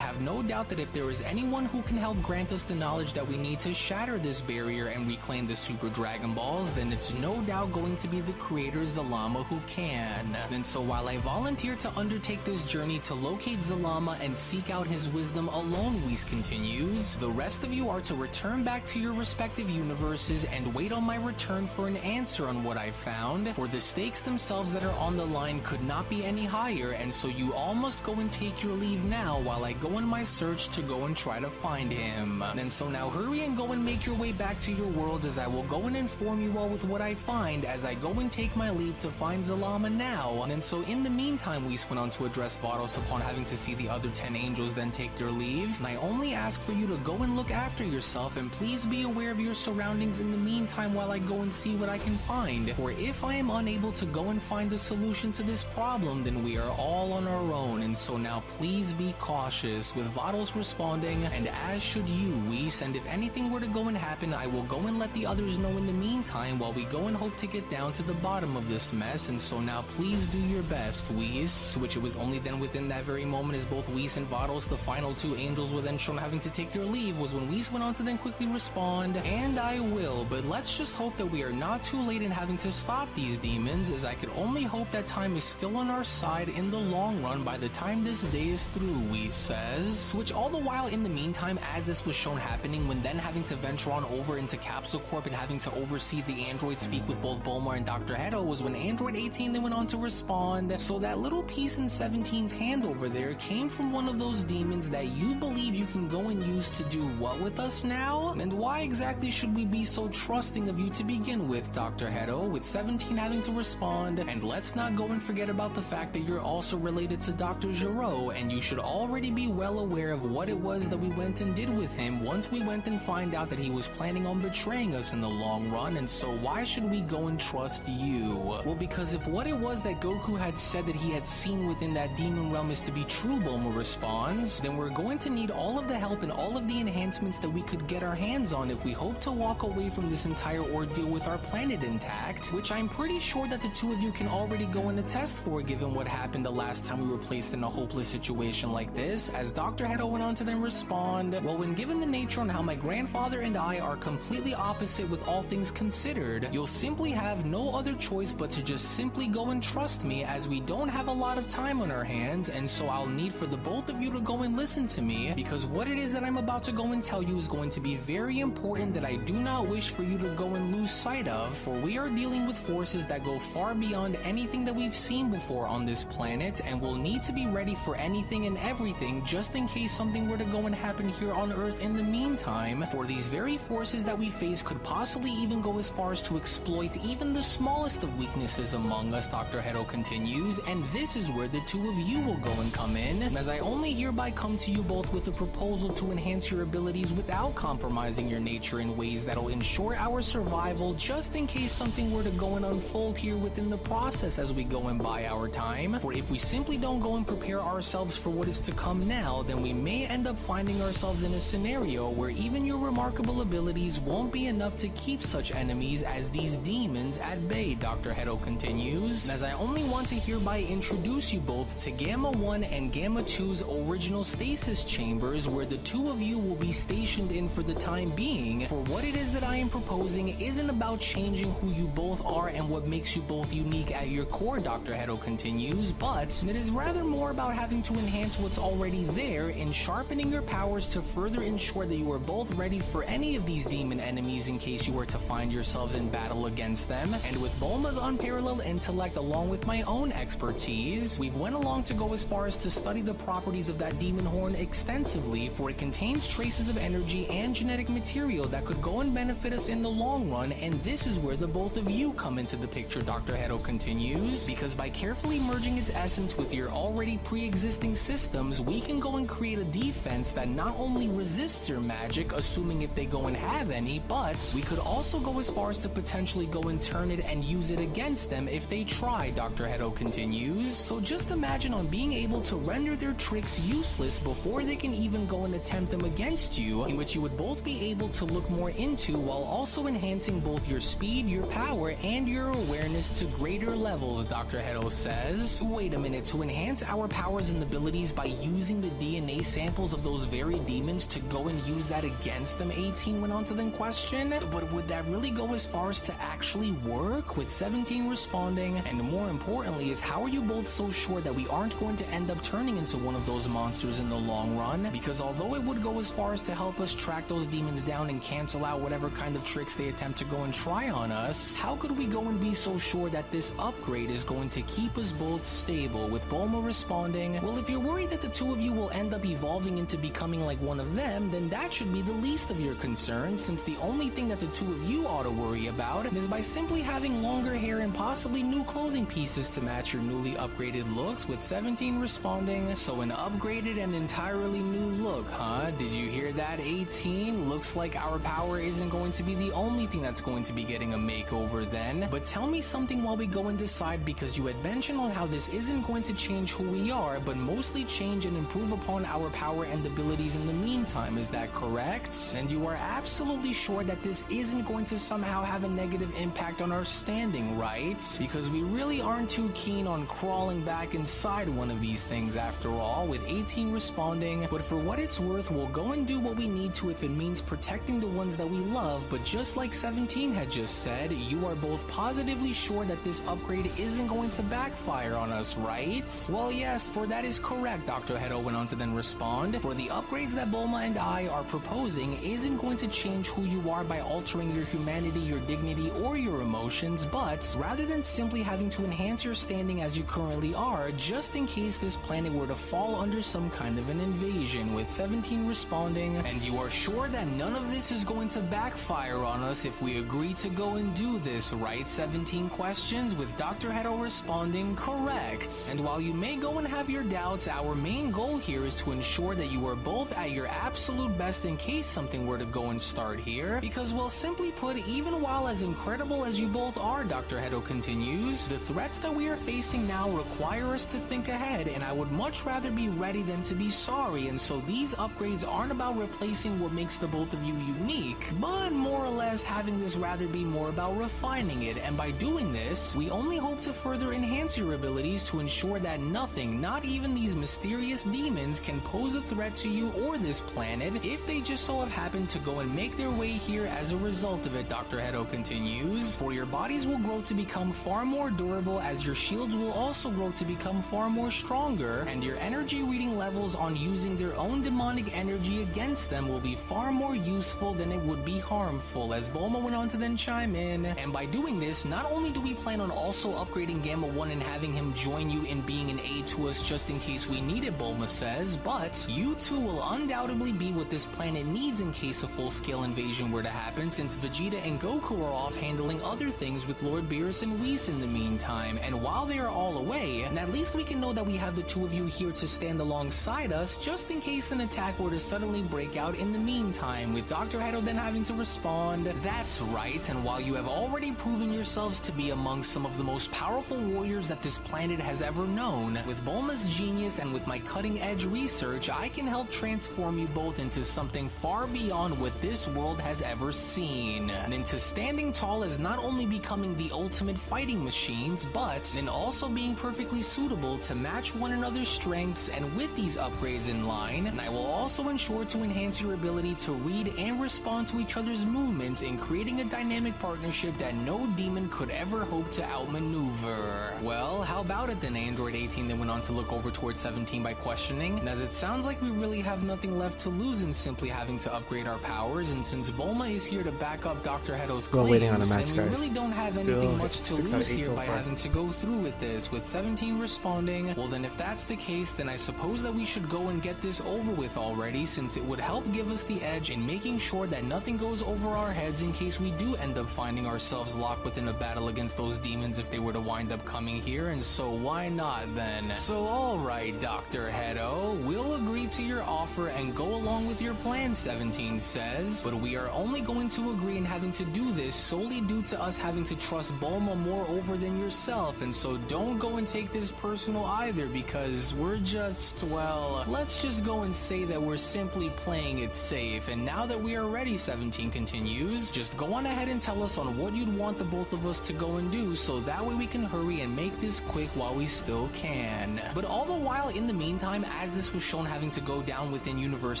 Have no doubt that if there is anyone who can help grant us the knowledge that we need to shatter this barrier and reclaim the Super Dragon Balls, then it's no doubt going to be the creator Zalama who can. And so while I volunteer to undertake this journey to locate Zalama and seek out his wisdom alone, Whis continues, the rest of you are to return back to your respective universes and wait on my return for an answer on what I found, for the stakes themselves that are on the line could not be any higher, and so you all must go and take your leave now while I go on my search to go and try to find him. And so now hurry and go and make your way back to your world, as I will go and inform you all with what I find as I go and take my leave to find Zalama now. And so in the meantime, Whis went on to address Vados upon having to see the other 10 angels then take their leave. And I only ask for you to go and look after yourself, and please be aware of your surroundings in the meantime while I go and see what I can find. For if I am unable to go and find the solution to this problem, then we are all on our own, and so now please be cautious. with Vados responding, and as should you, Whis, and if anything were to go and happen, I will go and let the others know in the meantime while we go and hope to get down to the bottom of this mess, and so now please do your best, Whis. Which it was only then within that very moment as both Whis and Vados, the final two angels, were then shown having to take their leave, was when Whis went on to then quickly respond, and I will, but let's just hope that we are not too late in having to stop these demons, as I could only hope that time is still on our side in the long run by the time this day is through, Whis says. To which all the while in the meantime, as this was shown happening, when then having to venture on over into Capsule Corp and having to oversee the android speak with both Bulma and Dr. Hedo, was when Android 18 then went on to respond, so that little piece in 17's hand over there came from one of those demons that you believe you can go and use to do what with us now? And why exactly should we be so trusting of you to begin with, Dr. Hedo? With 17 having to respond, and let's not go and forget about the fact that you're also related to Dr. Gero, and you should already be well aware of what it was that we went and did with him once we went and find out that he was planning on betraying us in the long run, and so why should we go and trust you? Well, because if what it was that Goku had said that he had seen within that demon realm is to be true, Bulma responds, then we're going to need all of the help and all of the enhancements that we could get our hands on if we hope to walk away from this entire ordeal with our planet intact, which I'm pretty sure that the two of you can already go and attest for, given what happened the last time we were placed in a hopeless situation like this, as Dr. Hedo went on to then respond, well, when given the nature on how my grandfather and I are completely opposite with all things considered, you'll simply have no other choice but to just simply go and trust me, as we don't have a lot of time on our hands, and so I'll need for the both of you to go and listen to me, because what it is that I'm about to go and tell you is going to be very important that I do not wish for you to go and lose sight of, for we are dealing with forces that go far beyond anything that we've seen before on this planet, and we'll need to be ready for anything and everything just in case something were to go and happen here on Earth in the meantime, for these very forces that we face could possibly even go as far as to exploit even the smallest of weaknesses among us, Dr. Hedo continues, and this is where the two of you will go and come in, as I only hereby come to you both with a proposal to enhance your abilities without compromising your nature in ways that'll ensure our survival just in case something were to go and unfold here within the process as we go and buy our time, for if we simply don't go and prepare ourselves for what is to come now, then we may end up finding ourselves in a scenario where even your remarkable abilities won't be enough to keep such enemies as these demons at bay, Dr. Hedo continues, as I only want to hereby introduce you both to Gamma 1 and Gamma 2's original stasis chambers, where the two of you will be stationed in for the time being, for what it is that I am proposing isn't about changing who you both are and what makes you both unique at your core, Dr. Hedo continues, but it is rather more about having to enhance what's already there in sharpening your powers to further ensure that you are both ready for any of these demon enemies in case you were to find yourselves in battle against them, and with Bulma's unparalleled intellect along with my own expertise, we've went along to go as far as to study the properties of that demon horn extensively, for it contains traces of energy and genetic material that could go and benefit us in the long run, and this is where the both of you come into the picture, Dr. Hedo continues, because by carefully merging its essence with your already pre-existing systems, we can go and create a defense that not only resists your magic, assuming if they go and have any, but we could also go as far as to potentially go and turn it and use it against them if they try, Dr. Hedo continues. So just imagine on being able to render their tricks useless before they can even go and attempt them against you, in which you would both be able to look more into while also enhancing both your speed, your power, and your awareness to greater levels, Dr. Hedo says. Wait a minute, to enhance our powers and abilities by using the DNA samples of those very demons to go and use that against them, 18 went on to then question, but would that really go as far as to actually work? With 17 responding, and more importantly is how are you both so sure that we aren't going to end up turning into one of those monsters in the long run? Because although it would go as far as to help us track those demons down and cancel out whatever kind of tricks they attempt to go and try on us, how could we go and be so sure that this upgrade is going to keep us both stable? With Bulma responding, well, if you're worried that the two of you will end up evolving into becoming like one of them, then that should be the least of your concerns, since the only thing that the two of you ought to worry about is by simply having longer hair and possibly new clothing pieces to match your newly upgraded looks, with 17 responding, so an upgraded and entirely new look, huh? Did you hear that, 18? Looks like our power isn't going to be the only thing that's going to be getting a makeover then. But tell me something while we go and decide, because you had mentioned on how this isn't going to change who we are, but mostly change and improve upon our power and abilities in the meantime, is that correct? And you are absolutely sure that this isn't going to somehow have a negative impact on our standing, right? Because we really aren't too keen on crawling back inside one of these things after all, with 18 responding. But for what it's worth, we'll go and do what we need to if it means protecting the ones that we love. But just like 17 had just said, you are both positively sure that this upgrade isn't going to backfire on us, right? Well, yes, for that is correct, Dr. Hedo went on to then respond. For the upgrades that Bulma and I are proposing isn't going to change who you are by altering your humanity, your dignity, or your emotions, but rather than simply having to enhance your standing as you currently are, just in case this planet were to fall under some kind of an invasion, with 17 responding. And you are sure that none of this is going to backfire on us if we agree to go and do this, right? 17 questions, with Dr. Hedo responding correct. And while you may go and have your doubts, our main goal here is to ensure that you are both at your absolute best in case something were to go and start here. Because, well, simply put, even while as incredible as you both are, Dr. Hedo continues, the threats that we are facing now require us to think ahead, and I would much rather be ready than to be sorry. And so these upgrades aren't about replacing what makes the both of you unique, but more or less having this rather be more about refining it. And by doing this, we only hope to further enhance your abilities to ensure that nothing, not even these mysterious demons, can pose a threat to you or this planet if they just so have happened to go and make their way here as a result of it, Dr. Hedo continues. For your bodies will grow to become far more durable, as your shields will also grow to become far more stronger, and your energy reading levels on using their own demonic energy against them will be far more useful than it would be harmful, as Bulma went on to then chime in. And by doing this, not only do we plan on also upgrading Gamma 1 and having him join you in being an aid to us just in case we need it, Bulma says, but you two will undoubtedly be what this planet needs in case a full-scale invasion were to happen, since Vegeta and Goku are off handling other things with Lord Beerus and Whis in the meantime. And while they are all away, at least we can know that we have the two of you here to stand alongside us just in case an attack were to suddenly break out in the meantime, with Dr. Hedo then having to respond, that's right, and while you have already proven yourselves to be among some of the most powerful warriors that this planet has ever known, with Bulma's genius and with my cutting-edge research, I can help transform you both into something far beyond what this world has ever seen, and into standing tall as not only becoming the ultimate fighting machines, but in also being perfectly suitable to match one another's strengths. And with these upgrades in line, and I will also ensure to enhance your ability to read and respond to each other's movements in creating a dynamic partnership that no demon could ever hope to outmaneuver. Well, how about it then? Android 18 then went on to look over towards 17 by questioning, and as it sounds like we really have nothing left to lose in simply having to upgrade our powers, and since Bulma is here to back up Dr. Hedo's claims, waiting on a match, and we guys. really don't have Still anything much to 6 out of lose 8 here so by far. having to go through with this, with 17 responding, well then if that's the case, then I suppose that we should go and get this over with already, since it would help give us the edge in making sure that nothing goes over our heads in case we do end up finding ourselves locked within a battle against those demons if they were to wind up coming here. And so why not then? So alright, Dr. Hedo, we'll agree to your offer and go along with your plan, 17 says, but we are only going to agree in having to do this solely due to us having to trust Bulma more over than yourself, and so don't go and take this personal either, because we're just, well, let's just go and say that we're simply playing it safe. And now that we are ready, 17 continues, just go on ahead and tell us on what you'd want the both of us to go and do, so that way we can hurry and make this quick while we still can. But all the while, in the meantime, as this was shown having to go down within Universe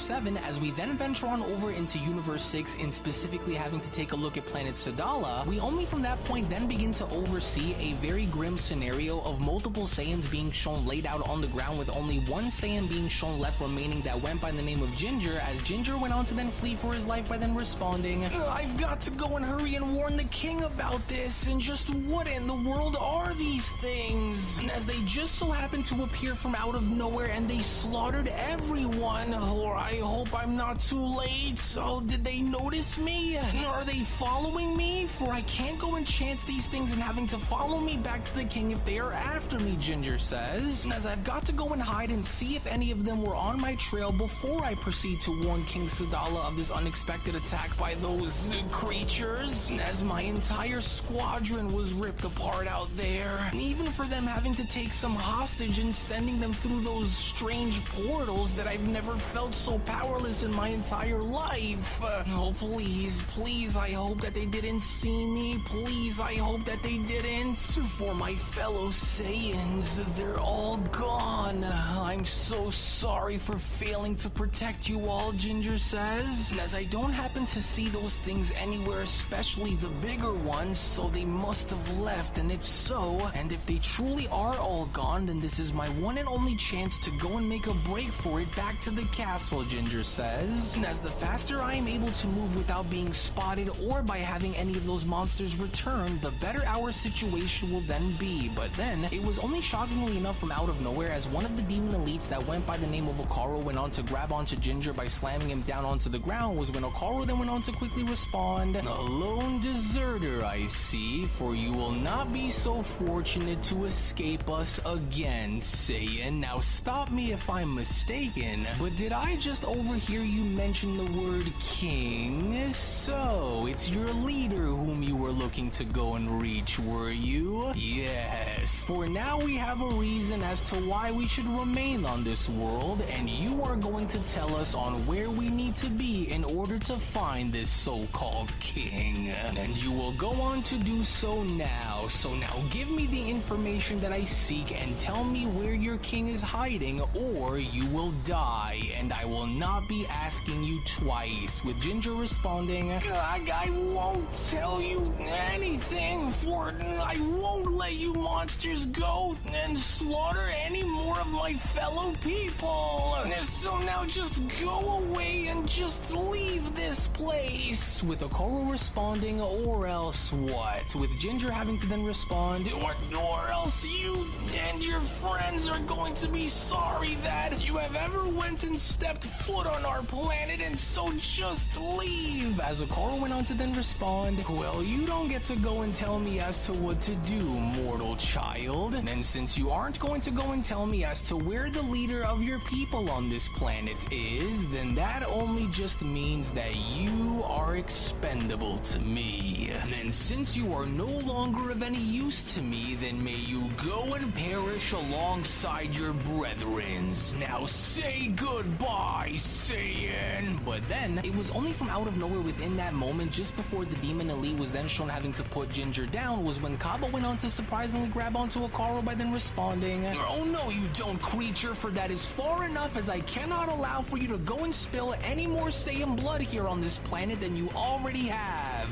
7, as we then venture on over into Universe 6 and specifically having to take a look at planet Sadala, we only from that point then begin to oversee a very grim scenario of multiple Saiyans being shown laid out on the ground, with only one Saiyan being shown left remaining that went by the name of Ginger, as Ginger went on to then flee for his life by then responding, I've got to go and hurry and warn the king about this, and just what in the world are these things? And as they just so happen to appear from out of nowhere and they slaughtered everyone, or I hope I'm not too late. Oh, did they notice me? Are they they following me? For I can't go and chance these things and having to follow me back to the king if they are after me, Ginger says. As I've got to go and hide and see if any of them were on my trail before I proceed to warn King Sadala of this unexpected attack by those creatures. As my entire squadron was ripped apart out there. Even for them having to take some hostage and sending them through those strange portals that I've never felt so powerless in my entire life. Oh, please, please, I hope that they didn't see me. Please, I hope that they didn't. For my fellow Saiyans, they're all gone. I'm so sorry for failing to protect you all, Ginger says. As I don't happen to see those things anywhere, especially the bigger ones, so they must have left. And if so, and if they truly are all gone, then this is my one and only chance to go and make a break for it back to the castle, Ginger says. And as the faster I am able to move without being spotted or by having any of those monsters return, the better our situation will then be. But then, it was only shockingly enough from out of nowhere as one of the demon elites that went by the name of Okaru went on to grab onto Ginger by slamming him down onto the ground was when Okaru then went on to quickly respond, "A lone deserter, I see, for you will not be so fortunate to escape us again, Saiyan. Now stop me if I'm mistaken, but did I just overhear you mention the word king? So, it's your leader whom you were looking to go and reach, were you? Yes, for now we have a reason as to why we should remain on this world, and you are going to tell us on where we need to be in order to find this so-called king. And you will go on to do so now. So now give me the information that I seek and tell me where your king is hiding, or you will die, and I will not be asking you twice. With Ginger responding, I won't tell you anything, for I won't let you monsters go and slaughter any more of my fellow people. So now just go away and just leave this place. With Okaru responding, or else what? With Ginger having to then respond, or else you and your friends are going to be sorry that you have ever went and stepped foot on our planet, and so just leave. As Okaru went on to then respond, well, you don't get to go and tell me as to what to do, mortal child. And since you aren't going to go and tell me as to where the leader of your people on this planet is, then that only just means that you are expendable to me. And since you are no longer of any use to me, then may you go and perish alongside your brethrens. Now say goodbye, Saiyan. But then, it was only from out of nowhere within that moment, just before the demon elite was then shown having to put Ginger down, was when Kaba went on to surprisingly grab onto Okaru by then responding, oh no you don't, creature, for that is far enough, as I cannot allow for you to go and spill any more Saiyan blood here on this planet than you already have.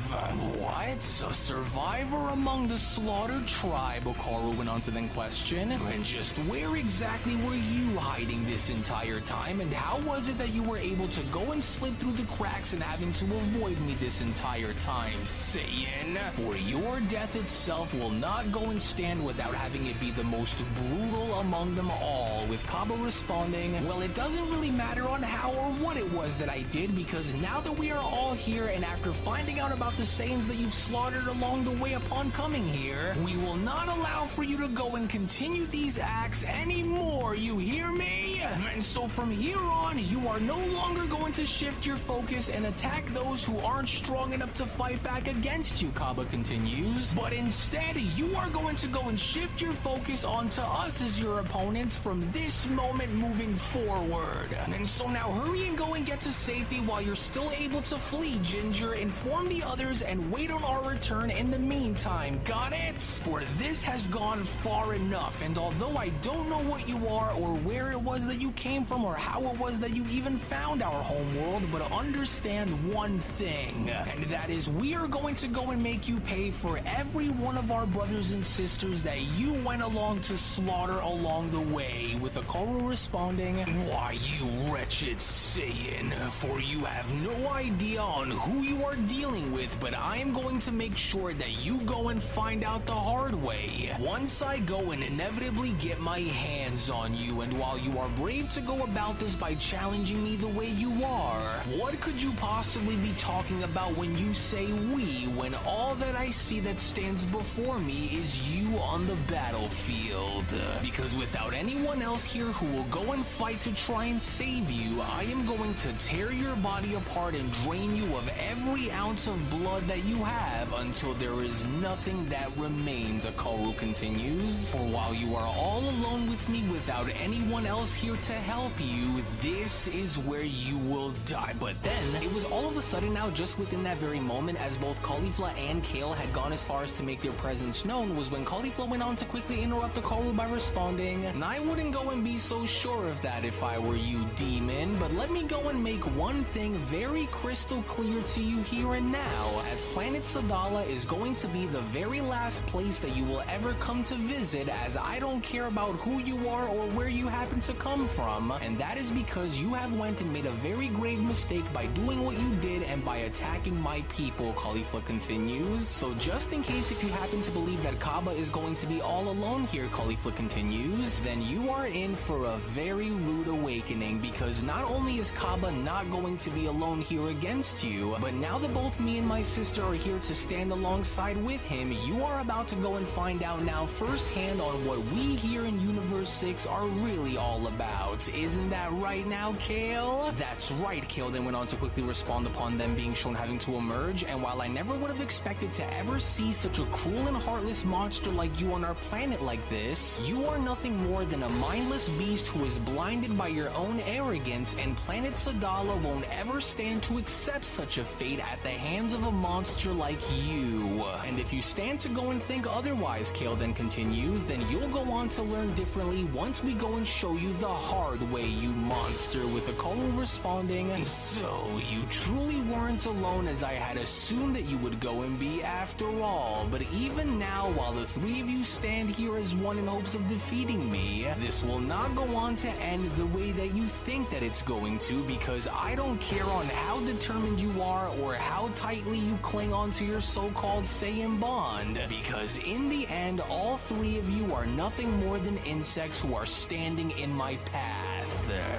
What? A survivor among the slaughtered tribe, Okaru went on to then question. And just where exactly were you hiding this entire time, and how was it that you were able to go and slip through the cracks and having to avoid me this entire time, Saiyan? For your death itself will not go and stand without having it be the most brutal among them all. With Kaba responding, well, it doesn't really matter on how or what it was that I did, because now that we are all here, and after finding out about the Saiyans that you've slaughtered along the way upon coming here, we will not allow for you to go and continue these acts anymore, you hear me? And so from here on, you are no longer going to shift your focus and attack those who aren't strong enough to fight back against you, Kaba continues, but instead, you are going to go and shift your focus onto us as your opponents from this moment moving forward. And so now hurry and go and get to safety while you're still able to flee, Ginger. Inform the others and wait on our return in the meantime, got it? For this has gone far enough, and although I don't know what you are or where it was that you came from or how it was that you even found our homeworld, but understand one thing, and that is we are going to go and make you pay for every one of our brothers and sisters that you went along to slaughter along the way. With Okaru responding, why, you wretched Saiyan, for you have no idea on who you are dealing with, truth, but I am going to make sure that you go and find out the hard way. Once I go and inevitably get my hands on you, and while you are brave to go about this by challenging me the way you are, what could you possibly be talking about when you say we, when all that I see that stands before me is you on the battlefield? Because without anyone else here who will go and fight to try and save you, I am going to tear your body apart and drain you of every ounce of blood that you have until there is nothing that remains, Akaru continues. For while you are all alone with me without anyone else here to help you, this is where you will die. But then, it was all of a sudden now, just within that very moment, as both Caulifla and Kale had gone as far as to make their presence known, was when Caulifla went on to quickly interrupt Akaru by responding, and I wouldn't go and be so sure of that if I were you, demon, but let me go and make one thing very crystal clear to you here and now, as Planet Sadala is going to be the very last place that you will ever come to visit, as I don't care about who you are or where you happen to come from, and that is because you have went and made a very grave mistake by doing what you did and by attacking my people, Caulifla continues. So just in case if you happen to believe that Kaba is going to be all alone here, Caulifla continues, then you are in for a very rude awakening, because not only is Kaba not going to be alone here against you, but now that both me and my sister are here to stand alongside with him, you are about to go and find out now firsthand on what we here in Universe 6 are really all about. Isn't that right now, Kale? That's right, Kale then went on to quickly respond upon them being shown having to emerge, and while I never would have expected to ever see such a cruel and heartless monster like you on our planet like this, you are nothing more than a mindless beast who is blinded by your own arrogance, and Planet Sadala won't ever stand to accept such a fate at the hands of a monster like you. And if you stand to go and think otherwise, Kale then continues, then you'll go on to learn differently once we go and show you the hard way, you monster, with Akaru responding, and so you truly weren't alone as I had assumed that you would go and be after all. But even now, while the three of you stand here as one in hopes of defeating me, this will not go on to end the way that you think that it's going to, because I don't care on how determined you are or how tightly you cling on to your so-called Saiyan bond, because in the end, all three of you are nothing more than insects who are standing in my path.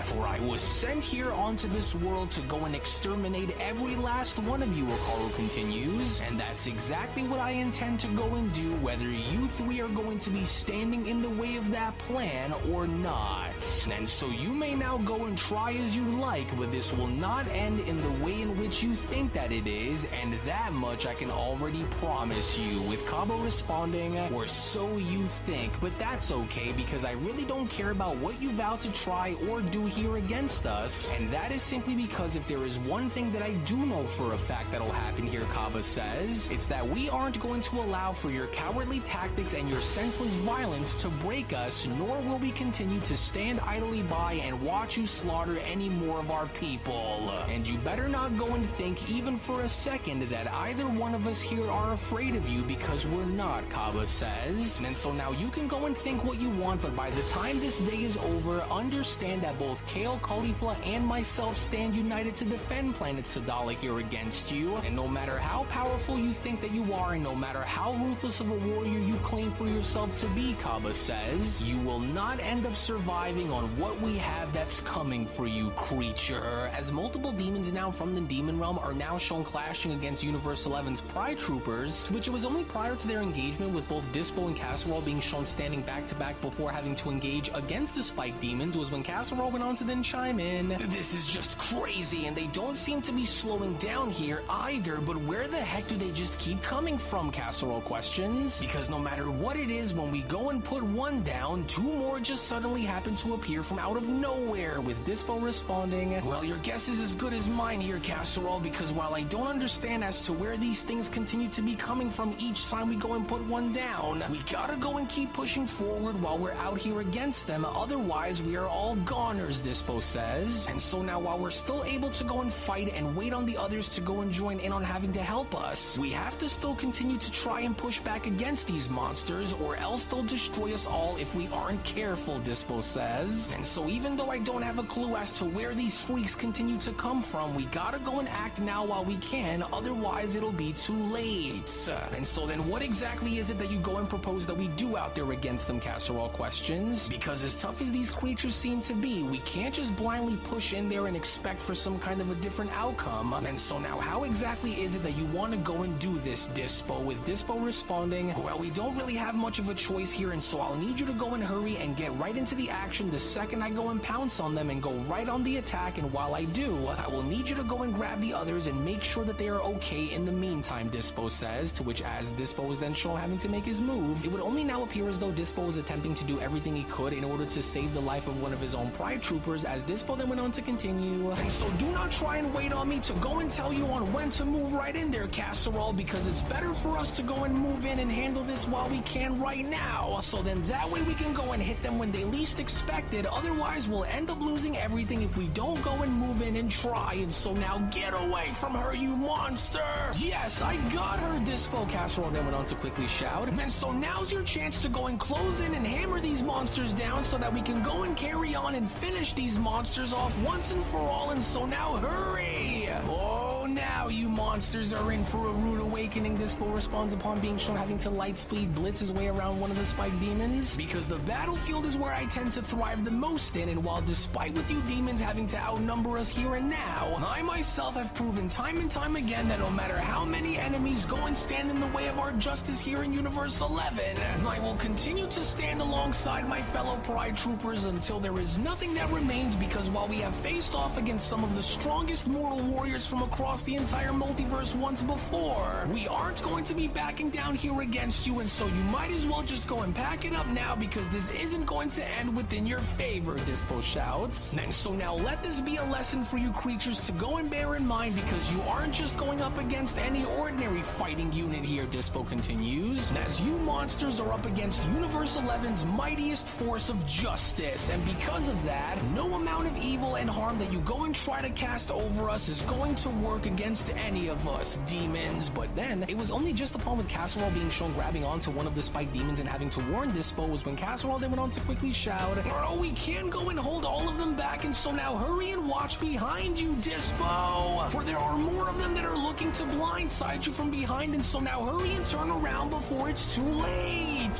For I was sent here onto this world to go and exterminate every last one of you, Akaru continues, and that's exactly what I intend to go and do, whether you three are going to be standing in the way of that plan or not. And so you may now go and try as you like, but this will not end in the way in which you think that it is, and that much I can already promise you, with Kaba responding, or so you think, but that's okay, because I really don't care about what you vow to try or do here against us, and that is simply because if there is one thing that I do know for a fact that'll happen here, Kaba says, it's that we aren't going to allow for your cowardly tactics and your senseless violence to break us, nor will we continue to stand idly by and watch you slaughter any more of our people. And you better not go and think even for a second that either one of us here are afraid of you, because we're not, Kaba says. And so now you can go and think what you want, but by the time this day is over, understand that both Kale, Caulifla, and myself stand united to defend Planet Sadala here against you, and no matter how powerful you think that you are, and no matter how ruthless of a warrior you claim for yourself to be, Kaba says, you will not end up surviving on what we have that's coming for you, creature. As multiple demons now from the Demon Realm are now shown clashing against Universe 11's Pride Troopers, to which it was only prior to their engagement with both Dispo and Casserole being shown standing back to back before having to engage against the Spike Demons, was when Casserole went on to then chime in, this is just crazy, and they don't seem to be slowing down here either, but where the heck do they just keep coming from, Casserole questions? Because no matter what it is, when we go and put one down, two more just suddenly happen to appear from out of nowhere, with Dispo responding, well, your guess is as good as mine here, Casserole, because while I don't understand as to where these things continue to be coming from each time we go and put one down, we gotta go and keep pushing forward while we're out here against them, otherwise we are all goners, Dispo says. And so now while we're still able to go and fight and wait on the others to go and join in on having to help us, we have to still continue to try and push back against these monsters, or else they'll destroy us all if we aren't careful, Dispo says. And so even though I don't have a clue as to where these freaks continue to come from, we gotta go and act now while we can, otherwise otherwise it'll be too late. And so then what exactly is it that you go and propose that we do out there against them, Casserole questions? Because as tough as these creatures seem to be, we can't just blindly push in there and expect for some kind of a different outcome. And so now how exactly is it that you want to go and do this, Dispo? With Dispo responding, well, we don't really have much of a choice here, and so I'll need you to go and hurry and get right into the action the second I go and pounce on them and go right on the attack. And while I do, I will need you to go and grab the others and make sure that they are okay in the meantime, Dispo says, to which as Dispo was then shown having to make his move, it would only now appear as though Dispo was attempting to do everything he could in order to save the life of one of his own pride troopers, as Dispo then went on to continue, and so do not try and wait on me to go and tell you on when to move right in there, Casserole, because it's better for us to go and move in and handle this while we can right now, so then that way we can go and hit them when they least expect it. Otherwise we'll end up losing everything if we don't go and move in and try. And so now get away from her, you monster! Yes, I got her, Dispo, Casserole then went on to quickly shout. And so now's your chance to go and close in and hammer these monsters down so that we can go and carry on and finish these monsters off once and for all. And so now hurry! Oh, now you monsters are in for a rude awakening, Dispo responds upon being shown having to light speed blitz his way around one of the spike demons. Because the battlefield is where I tend to thrive the most in, and while despite with you demons having to outnumber us here and now, I myself have proven time and time again that no matter how many enemies go and stand in the way of our justice here in Universe 11, I will continue to stand alongside my fellow Pride Troopers until there is nothing that remains, because while we have faced off against some of the strongest mortal warriors from across the entire multiverse once before, we aren't going to be backing down here against you, and so you might as well just go and pack it up now, because this isn't going to end within your favor, Dispo shouts. And so now let this be a lesson for you creatures to go and bear in mind, because you aren't just going up against any ordinary fighting unit here, Dispo continues, as you monsters are up against Universe 11's mightiest force of justice, and because of that, no amount of evil and harm that you go and try to cast over us is going to work against any of us, demons. But then, it was only just upon with Casserole being shown grabbing onto one of the spike demons and having to warn Dispo was when Casserole then went on to quickly shout, oh, we can go and hold all of them back, and so now hurry and watch behind you, Dispo! For there are more of them that are looking to blindside you from behind, and so now hurry and turn around before it's too late!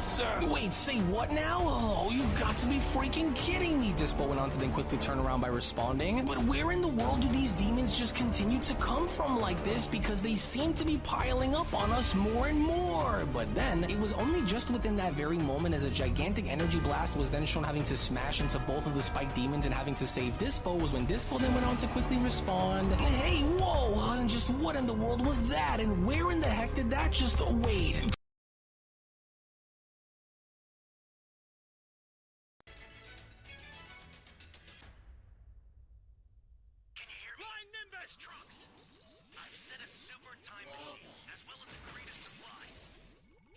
Wait, say what now? Oh, you've got to be freaking kidding me, Dispo went on to then quickly turn around by responding. But where in the world do these demons just continue to come from like this? Because they seem to be piling up on us more and more. But then, it was only just within that very moment as a gigantic energy blast was then shown having to smash into both of the spike demons and having to save Dispo was when Dispo then went on to quickly respond. Hey, whoa, and just what in the world was that? And where in the heck did that just wait? Trunks! I've set a super time machine, as well as a crate of supplies.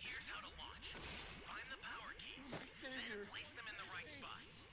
Here's how to launch. Find the power keys, then place them in the right spots.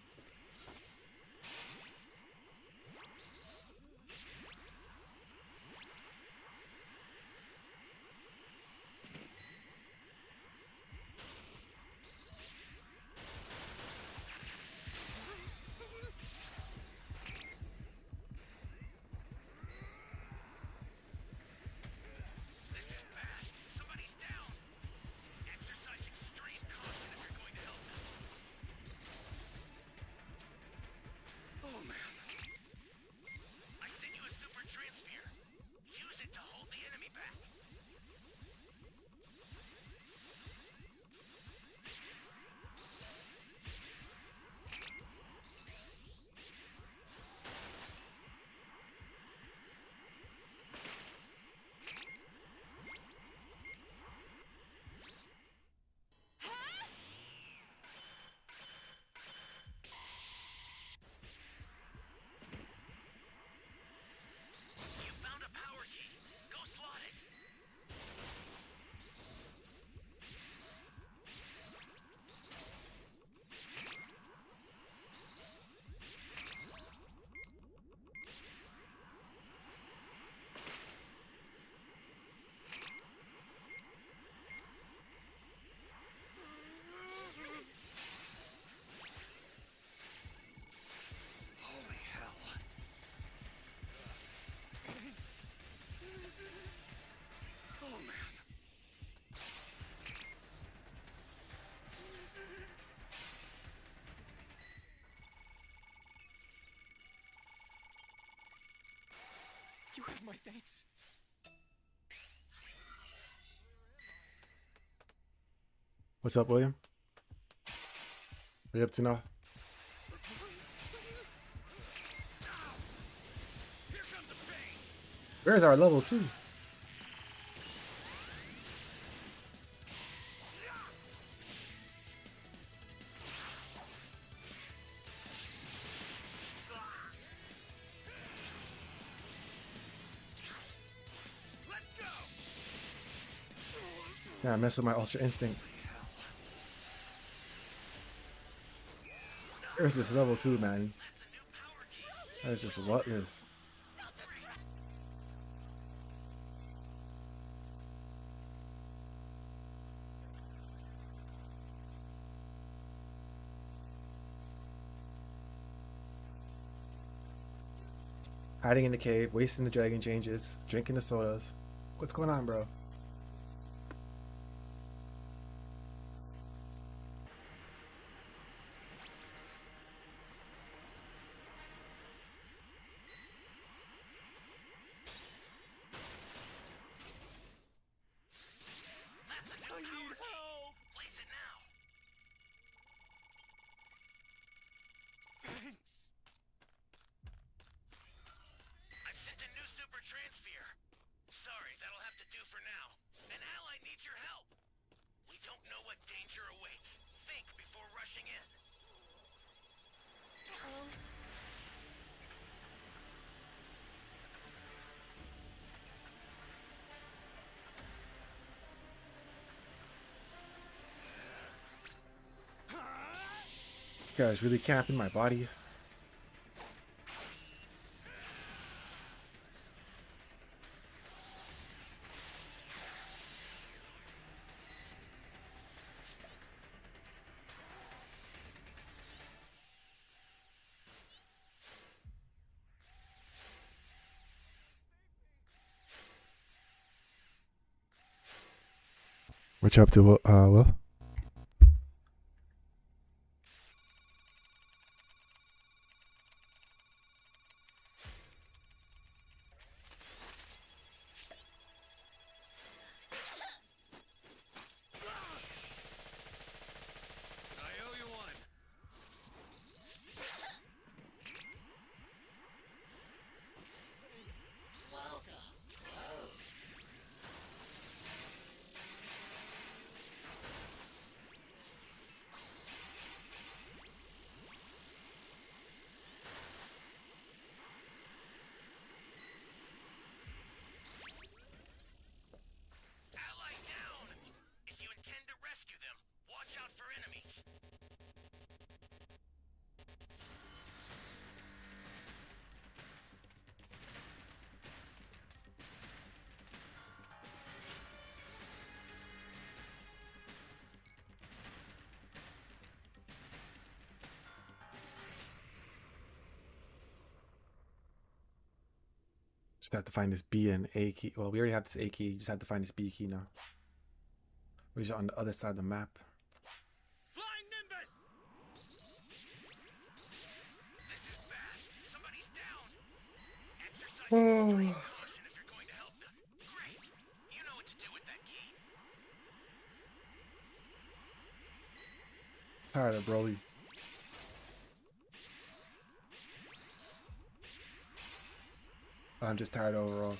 My thanks. What's up, William? What are you up to now? Where's our level 2? Yeah, I mess with my Ultra Instinct. Where's this level 2, man? That is just what is. Hiding in the cave, wasting the dragon changes, drinking the sodas. What's going on, bro? That's a new power key. Place it now. Thanks. I've sent a new super transfer. Sorry, that'll have to do for now. An ally needs your help. We don't know what danger awaits. Think before rushing in. Guys, really camping my body. What you up to, Will? I owe you one. Ally down! If you intend to rescue them, watch out for enemies. Just have to find this B and A key. Well, we already have this A key. Just have to find this B key now. We're just on the other side of the map. Flying Nimbus! This is bad. Somebody's down. Exercise extreme caution if you're going to help them. Great. You know what to do with that key. Tired of Broly. I'm just tired overall.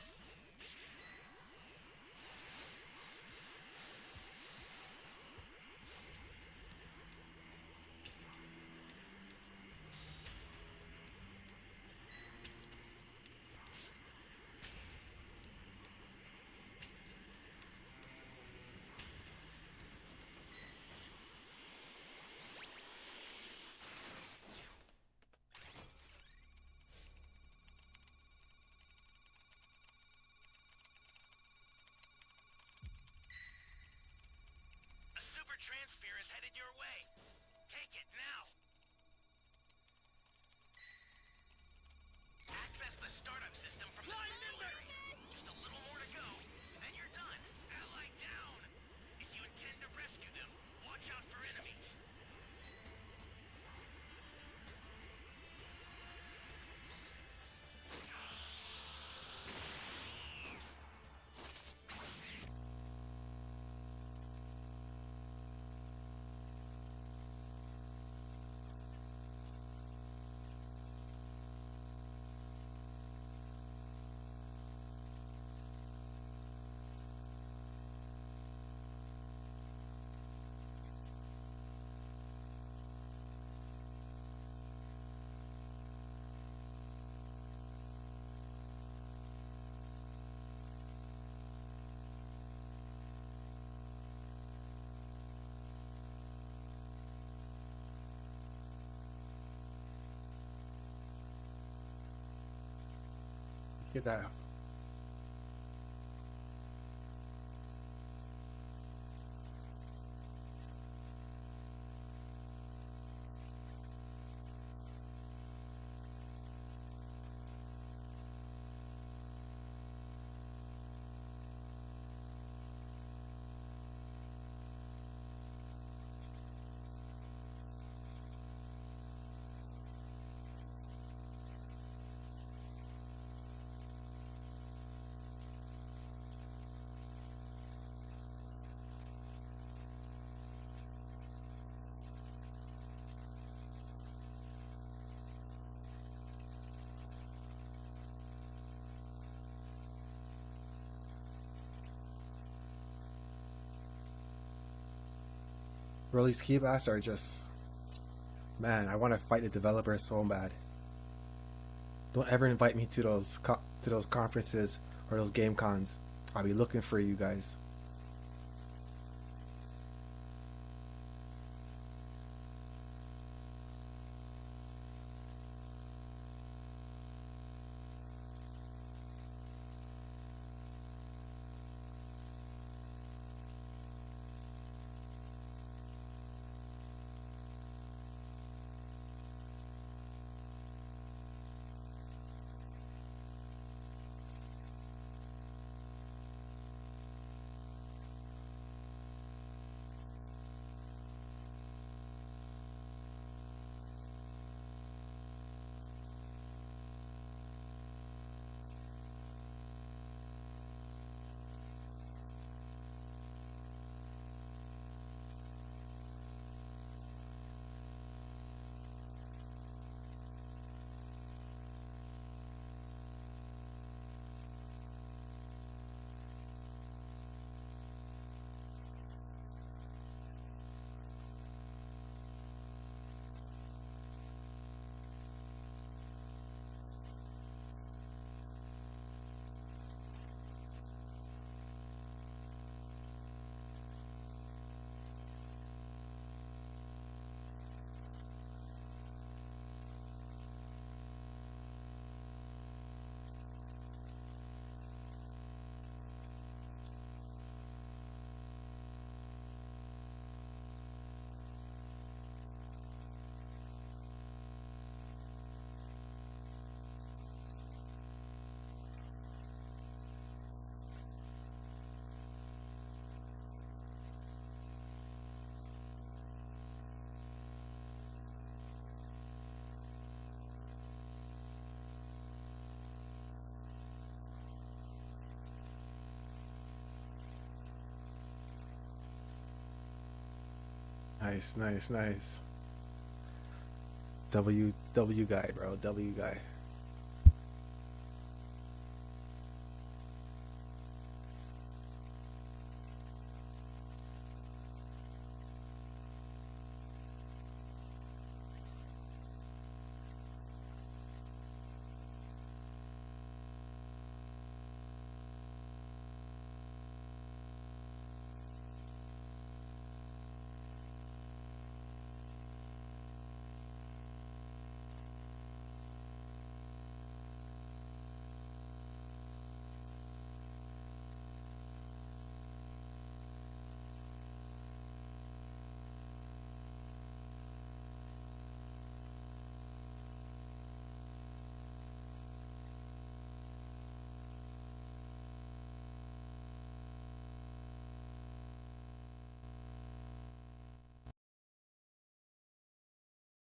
Get that. Bro, these keyblasts are just... Man, I want to fight the developers so bad. Don't ever invite me to those conferences or those game cons. I'll be looking for you guys. Nice, nice, nice. W guy, bro. W guy.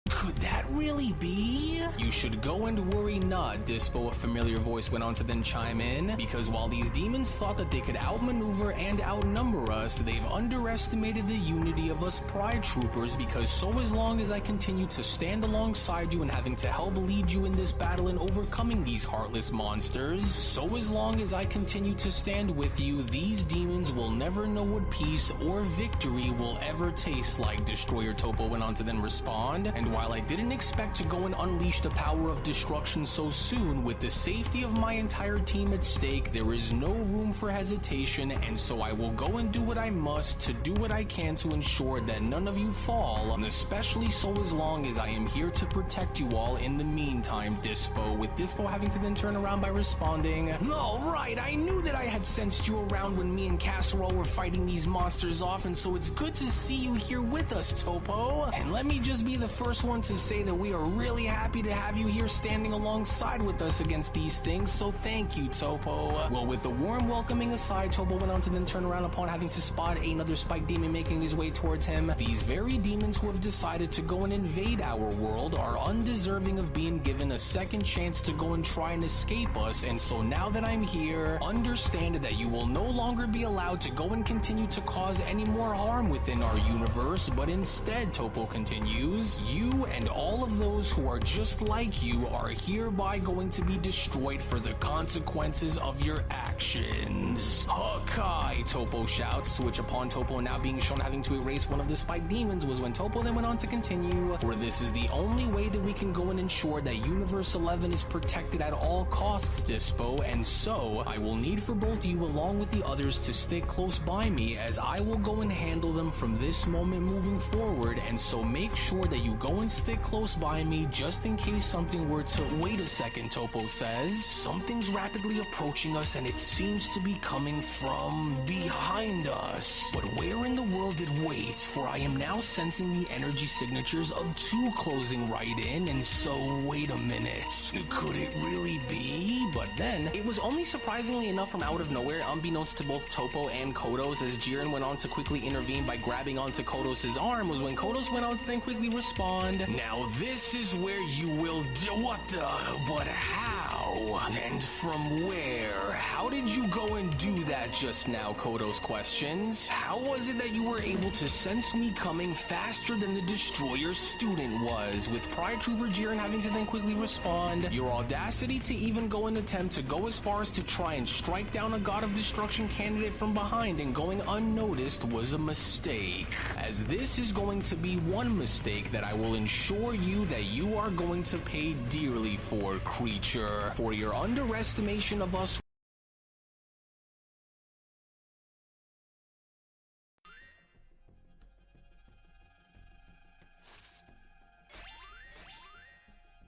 Could that really be? You should go and worry not, Dispo, a familiar voice went on to then chime in, because while these demons thought that they could outmaneuver and outnumber us, they've underestimated the unity of us Pride Troopers, because so as long as I continue to stand alongside you and having to help lead you in this battle and overcoming these heartless monsters, so as long as I continue to stand with you, these demons will never know what peace or victory will ever taste like, Destroyer Topo went on to then respond, and while I didn't expect to go and unleash the power of destruction so soon. With the safety of my entire team at stake, there is no room for hesitation, and so I will go and do what I must to do what I can to ensure that none of you fall, and especially so as long as I am here to protect you all in the meantime, Dispo. With Dispo having to then turn around by responding, "All right, I knew that I had sensed you around when me and Casserole were fighting these monsters off, and so it's good to see you here with us, Topo. And let me just be the first one to say that we are really happy to have you here standing alongside with us against these things, so thank you, Topo." Well, with the warm welcoming aside, Topo went on to then turn around upon having to spot another spike demon making his way towards him. These very demons who have decided to go and invade our world are undeserving of being given a second chance to go and try and escape us, and so now that I'm here, understand that you will no longer be allowed to go and continue to cause any more harm within our universe, but instead, Topo continues, you and all of those who are just like you are hereby going to be destroyed for the consequences of your actions. Hakai, Topo shouts, to which upon Topo now being shown having to erase one of the spike demons was when Topo then went on to continue, "For this is the only way that we can go and ensure that Universe 11 is protected at all costs, Dispo, and so I will need for both you along with the others to stick close by me as I will go and handle them from this moment moving forward, and so make sure that you go and stick close by me just in case something were to—" "Wait a second," Topo says. "Something's rapidly approaching us and it seems to be coming from behind us. But where in the world it waits, for I am now sensing the energy signatures of two closing right in, and so wait a minute. Could it really be?" But then, it was only surprisingly enough from out of nowhere, unbeknownst to both Topo and Kodos, as Jiren went on to quickly intervene by grabbing onto Kodos' arm, was when Kodos went on to then quickly respond, "Now this is where you will do— what the— but how? And from where? How did you go and do that just now?" Kodos questions. "How was it that you were able to sense me coming faster than the Destroyer student was?" With Pride Trooper Jiren having to then quickly respond, "Your audacity to even go and attempt to go as far as to try and strike down a God of Destruction candidate from behind and going unnoticed was a mistake. As this is going to be one mistake that I will ensure you that you are going to pay dearly for, creature. For your underestimation of us."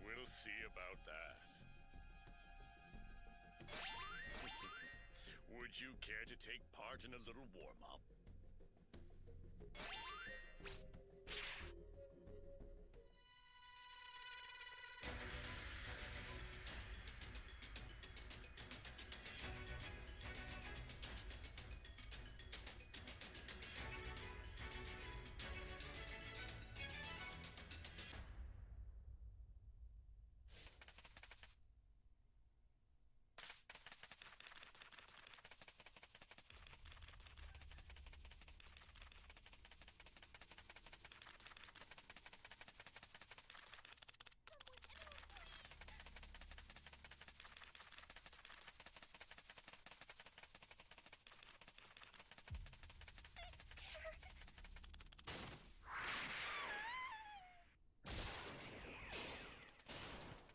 We'll see about that. Would you care to take part in a little warm-up?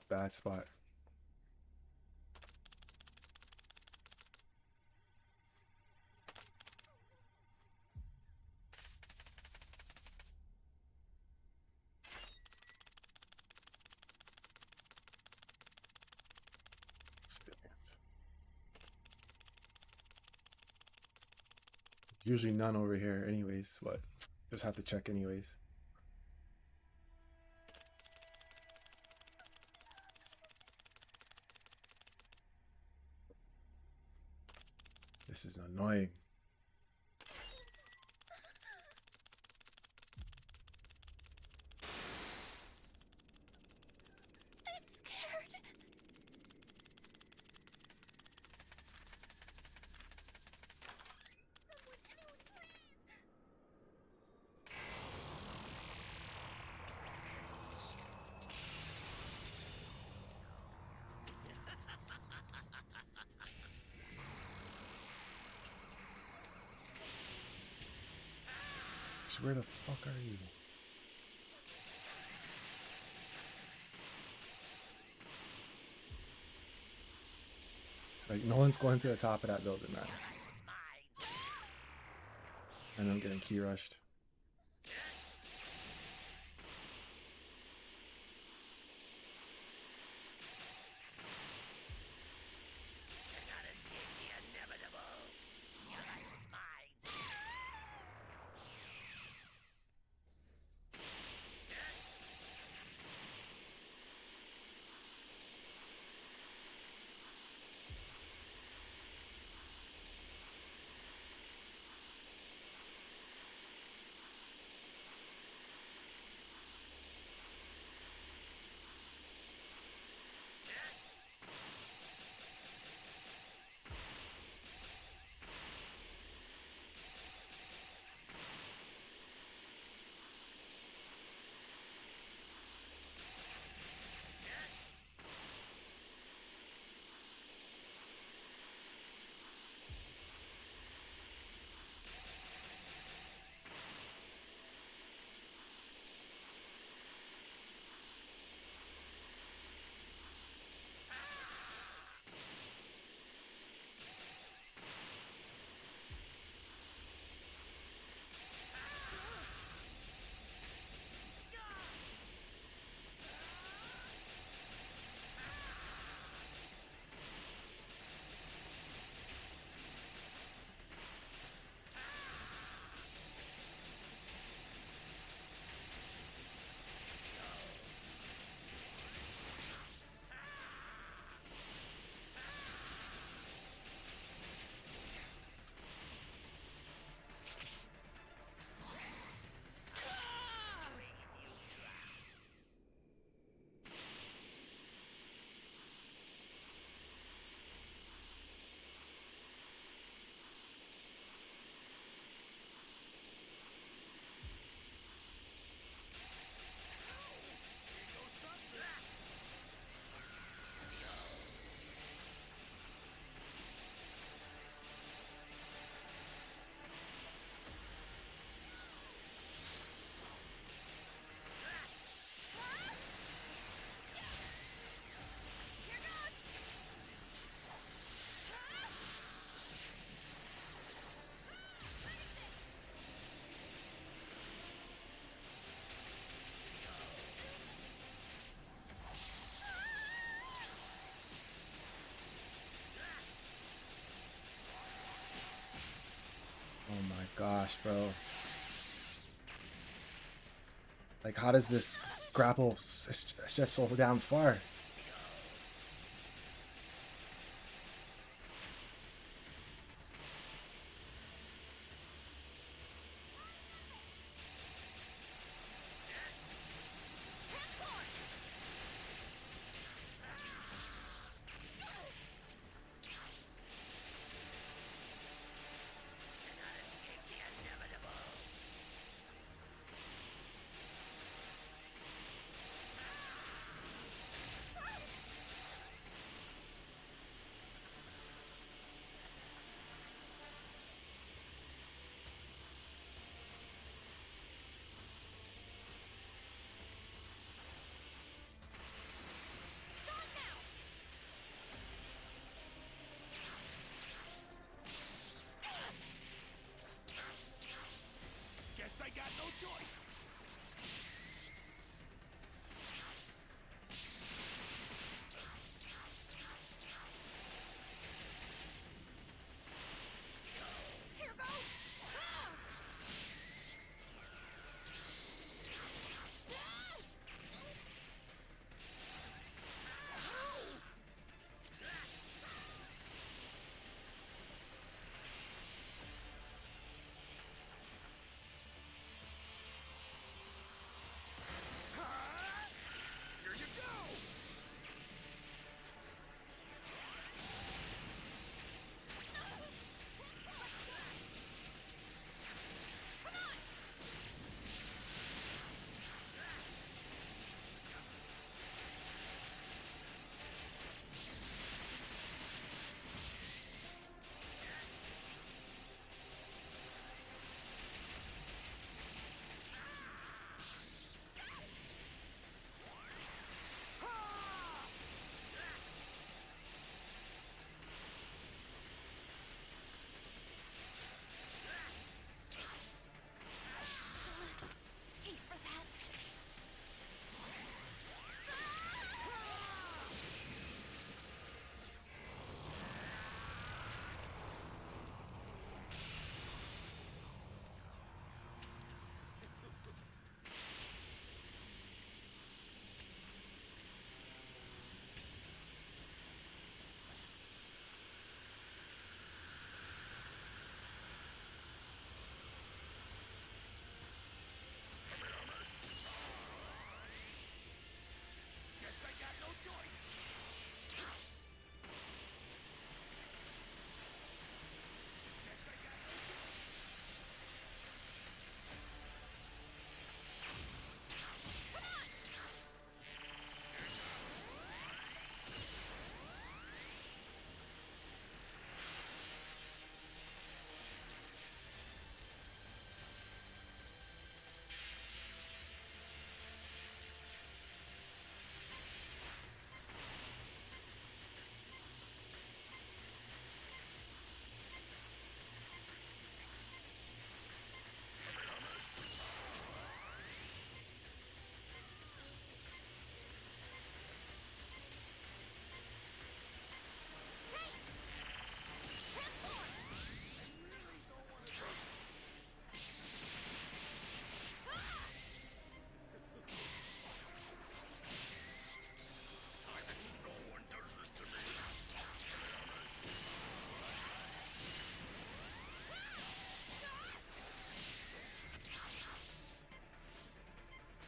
Bad spot. Usually none over here anyways, but just have to check anyways. This is annoying. I'm scared. Anyone, please. Where the fuck are you? Like, no one's going to the top of that building, man. And I'm getting key rushed. Oh my gosh, bro. Like, how does this grapple stretch so damn far? I got no choice. Here goes.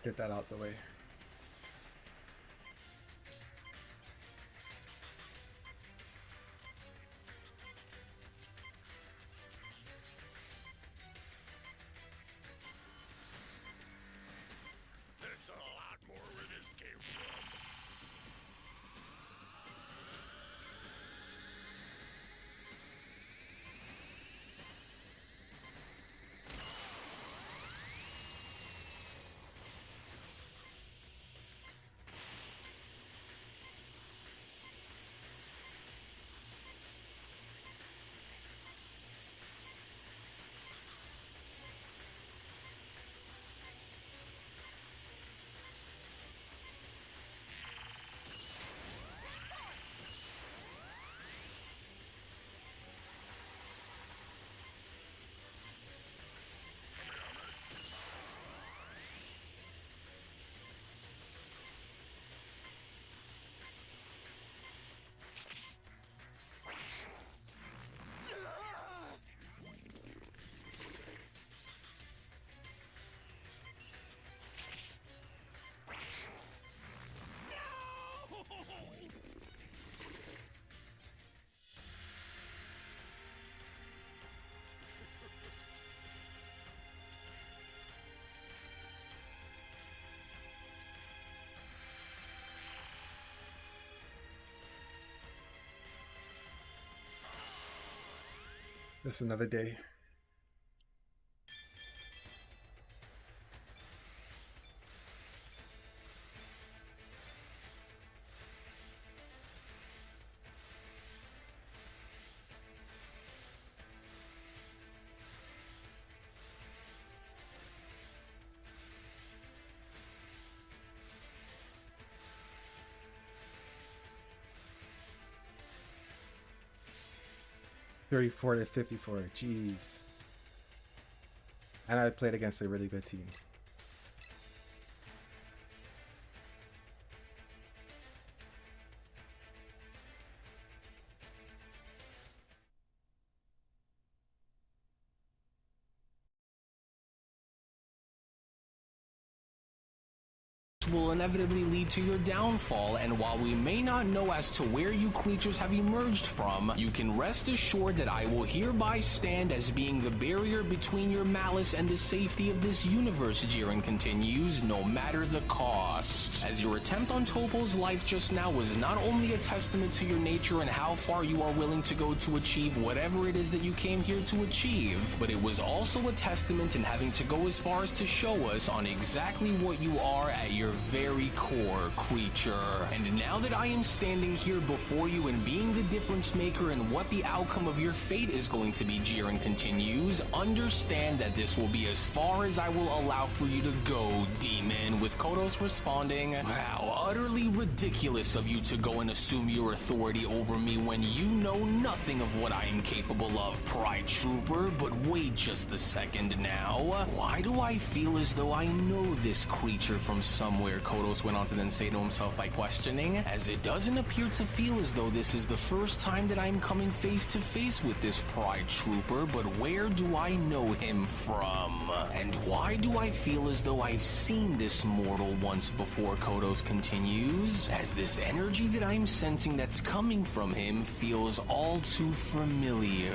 Get that out the way. It's a lot more where this came from. Just another day. $34 to $54. Jeez. And I played against a really good team. Will inevitably lead to your downfall, and while we may not know as to where you creatures have emerged from, you can rest assured that I will hereby stand as being the barrier between your malice and the safety of this universe, Jiren continues, no matter the cost. As your attempt on Topo's life just now was not only a testament to your nature and how far you are willing to go to achieve whatever it is that you came here to achieve, but it was also a testament in having to go as far as to show us on exactly what you are at your very core, creature. And now that I am standing here before you and being the difference maker in what the outcome of your fate is going to be, Jiren continues, understand that this will be as far as I will allow for you to go, demon, with Kodos responding, how utterly ridiculous of you to go and assume your authority over me when you know nothing of what I am capable of, Pride Trooper. But wait just a second now. Why do I feel as though I know this creature from somewhere? Kodos went on to then say to himself by questioning, as it doesn't appear to feel as though this is the first time that I'm coming face to face with this Pride Trooper, but where do I know him from? And why do I feel as though I've seen this mortal once before, Kodos continues, as this energy that I'm sensing that's coming from him feels all too familiar,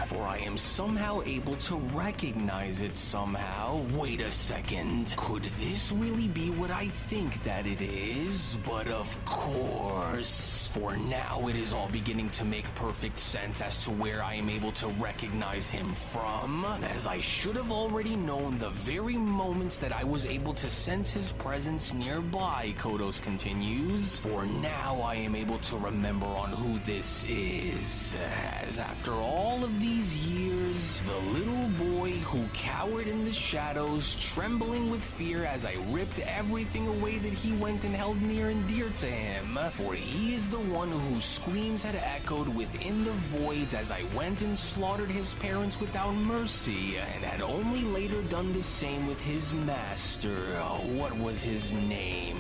for I am somehow able to recognize it somehow. Wait a second, could this really be what I think that it is? But of course, for now it is all beginning to make perfect sense as to where I am able to recognize him from, as I should have already known the very moments that I was able to sense his presence nearby, Kodos continues, for now I am able to remember on who this is, as after all of these years, the little boy who cowered in the shadows, trembling with fear as I ripped everything the way that he went and held near and dear to him. For he is the one whose screams had echoed within the voids as I went and slaughtered his parents without mercy, and had only later done the same with his master. What was his name?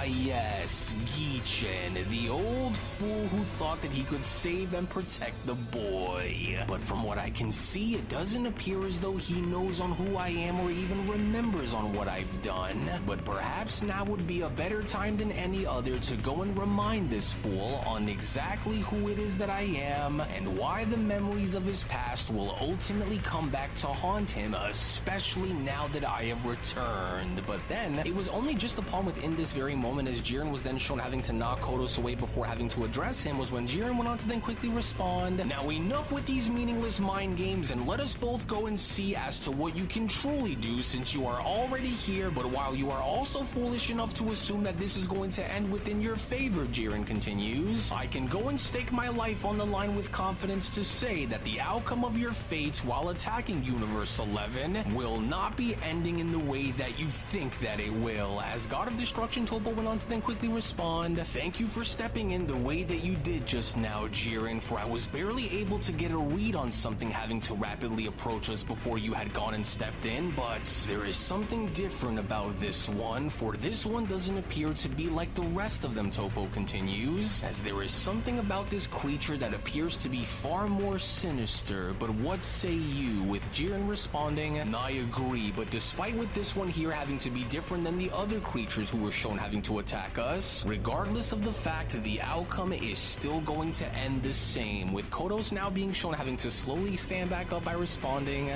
Yes, Gichen, the old fool who thought that he could save and protect the boy. But from what I can see, it doesn't appear as though he knows on who I am or even remembers on what I've done. But perhaps now would be a better time than any other to go and remind this fool on exactly who it is that I am and why the memories of his past will ultimately come back to haunt him, especially now that I have returned. But then, it was only just upon within this very moment as Jiren was then shown having to knock Kodos away before having to address him was when Jiren went on to then quickly respond, "Now enough with these meaningless mind games and let us both go and see as to what you can truly do since you are already here, but while you are also foolish enough to assume that this is going to end within your favor," Jiren continues, "I can go and stake my life on the line with confidence to say that the outcome of your fate while attacking Universe 11 will not be ending in the way that you think that it will." As God of Destruction, Topo went on to then quickly respond, "Thank you for stepping in the way that you did just now, Jiren, for I was barely able to get a read on something having to rapidly approach us before you had gone and stepped in, but there is something different about this one, for this one doesn't appear to be like the rest of them," Topo continues, "as there is something about this creature that appears to be far more sinister. But what say you?" With Jiren responding, "I agree, but despite with this one here having to be different than the other creatures who were shown having to attack us, regardless of the fact the outcome is still going to end the same," with Kodos now being shown having to slowly stand back up by responding,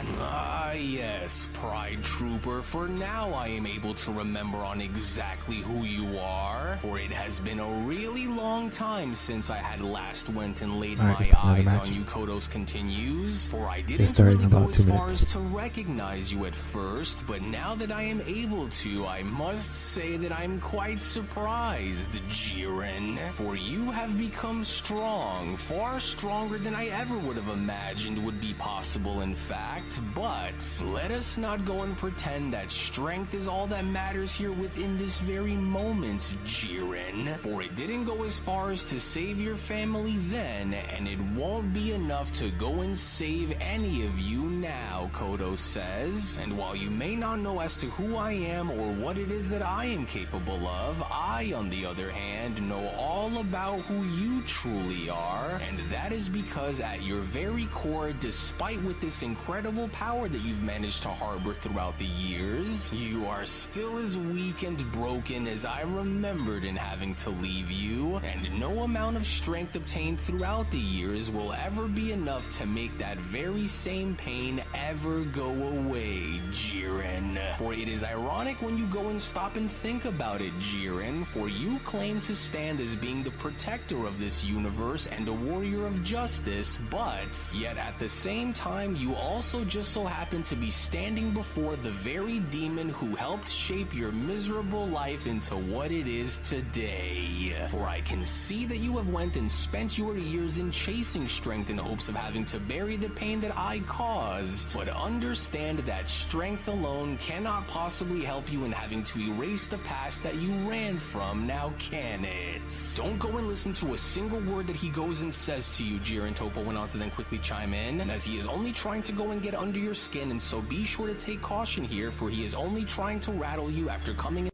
Yes, Pride Trooper, for now I am able to remember on exactly who you are, for it has been a really long time since I had last went and laid my eyes on you," Kodos continues, "for I didn't really go as far as to recognize you at first, but now that I am able to, I must say that I'm quite surprised, Jiren, for you have become strong, far stronger than I ever would have imagined would be possible in fact, but let us not go and pretend that strength is all that matters here within this very moment, Jiren, for it didn't go as far as to save your family then, and it won't be enough to go and save any of you now," Kodos says, "and while you may not know as to who I am or what it is that I am capable of, I, on the other hand, know all about who you truly are, and that is because at your very core, despite with this incredible power that you've managed to harbor throughout the years, you are still as weak and broken as I remembered in having to leave you, and no amount of strength obtained throughout the years will ever be enough to make that very same pain ever go away, Jiren. For it is ironic when you go and stop and think about it, Jiren, for you claim to stand as being the protector of this universe and a warrior of justice, but yet at the same time you also just so happen to be standing before the very demon who helped shape your miserable life into what it is today. For I can see that you have went and spent your years in chasing strength in hopes of having to bury the pain that I caused, but understand that strength alone cannot possibly help you in having to erase the past that you ran from, now can it? Don't go and listen to a single word that he goes and says to you, Jiren, Topo went on to then quickly chime in, and as he is only trying to go and get under your skin, and so be sure to take caution here, for he is only trying to rattle you after coming in.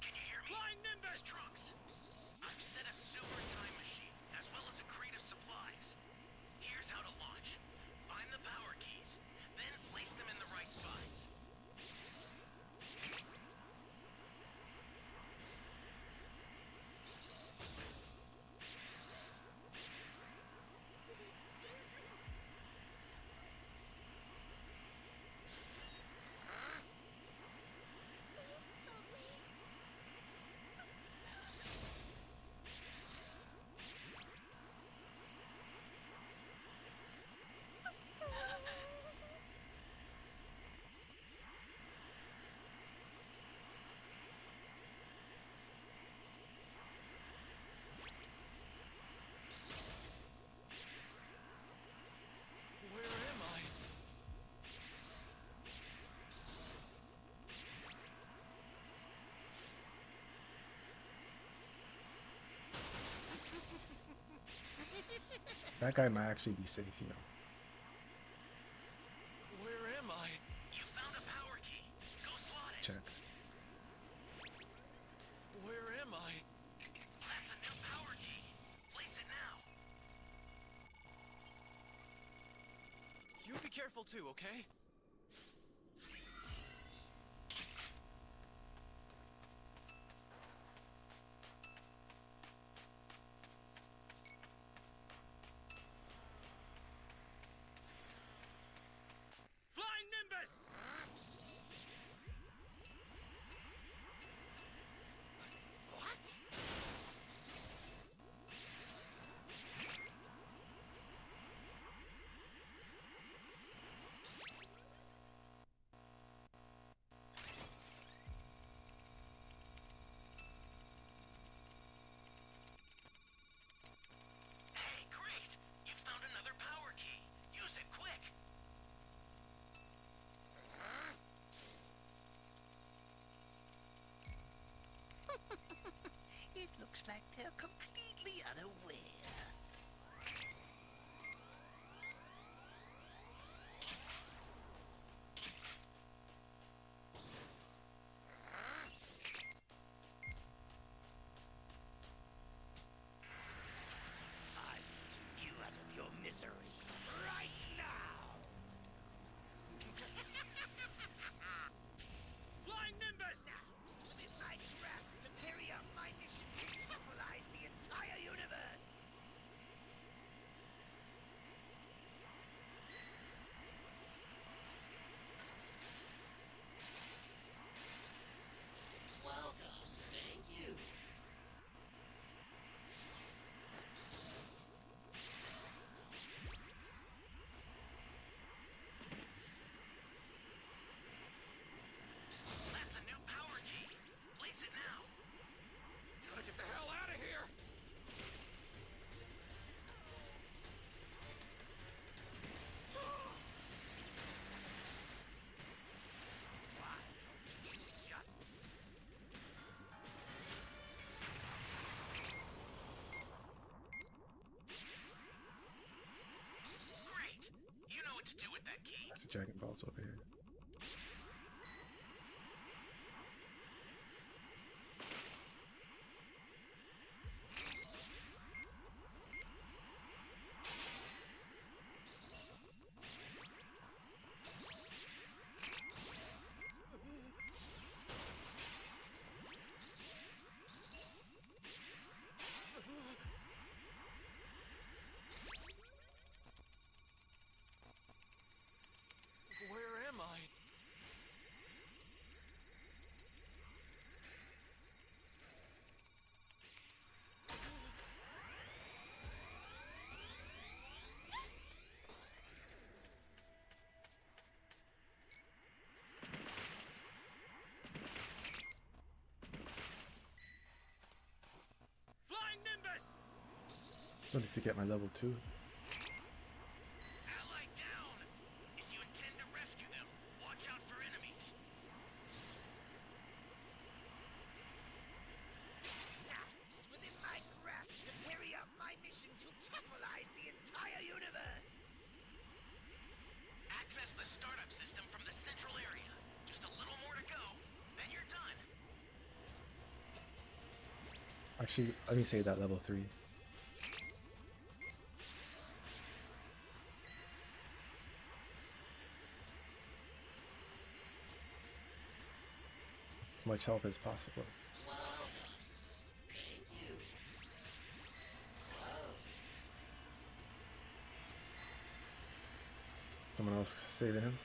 Can you hear me? Flying Nimbus Trunks! I've set a super time machine, as well as a crate of supplies. Here's how to launch. Find the power keys, then place them in the right spots. That guy might actually be safe, you know. Where am I? You found a power key. Go slot it. Check. Where am I? That's a new power key. Place it now. You be careful too, okay? Flying Nimbus! What? Hey, great! You found another power key. Use it quick. It looks like they're completely unaware. You out of your misery right now. Flying Nimbus! Within my grasp to carry out my mission to monopolize the entire universe. Welcome. Thank you. That's a new power key. Place it now. Gotta get the hell out of here! Great! You know what to do with that key. That's a dragonballz over here. Where am I? Flying Nimbus! Wanted to get my level 2. Ally down! If you intend to rescue them, watch out for enemies. Now, it is within my grasp to carry out my mission to monopolize the entire universe. Access the startup system from the central area. Just a little more to go, then you're done. Actually, let me save that level 3. As much help as possible. Someone else saving him.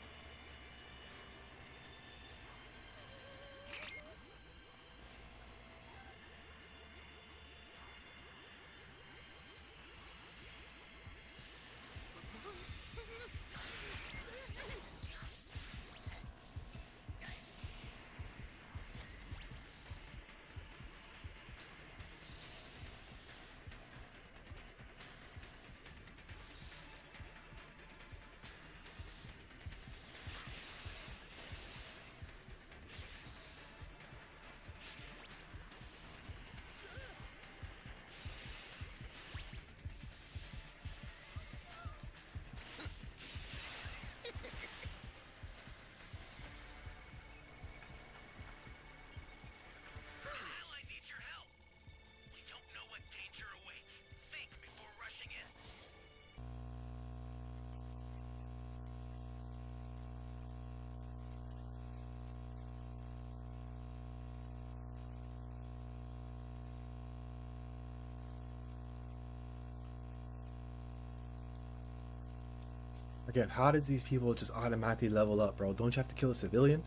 Again, how did these people just automatically level up, bro? Don't you have to kill a civilian?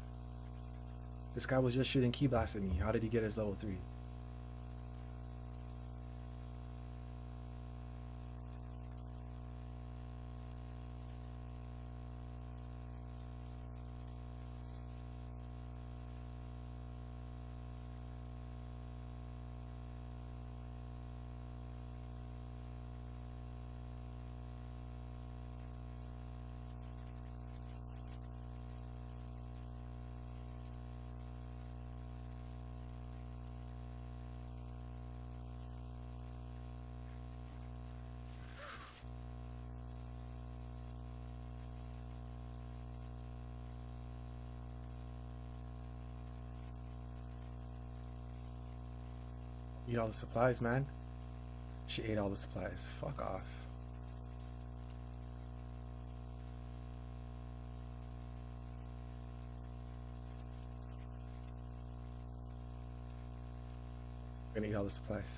This guy was just shooting key blasts at me. How did he get his level 3? Eat all the supplies, man. She ate all the supplies. Fuck off. I'm gonna eat all the supplies.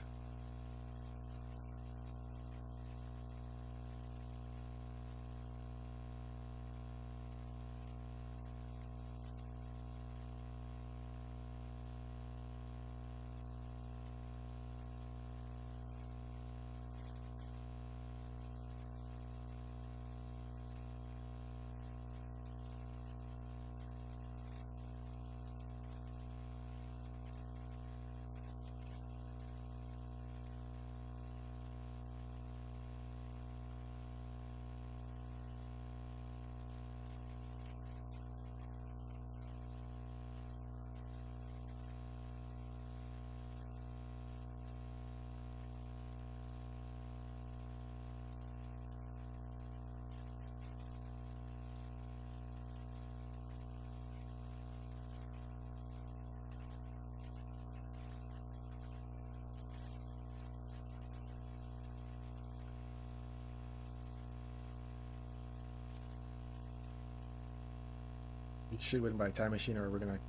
You should win by time machine, or we're gonna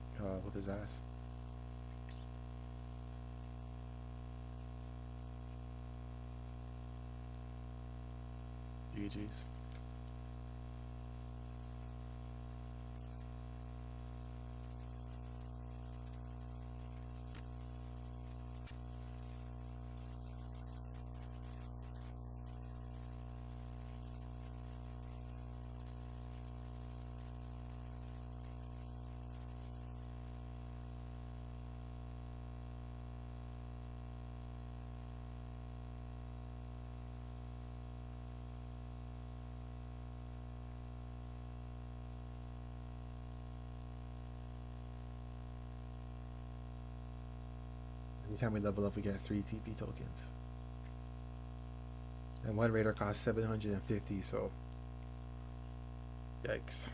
whip his ass. GG's. Anytime we level up, we get 3 TP tokens. And one raider costs 750, so yikes.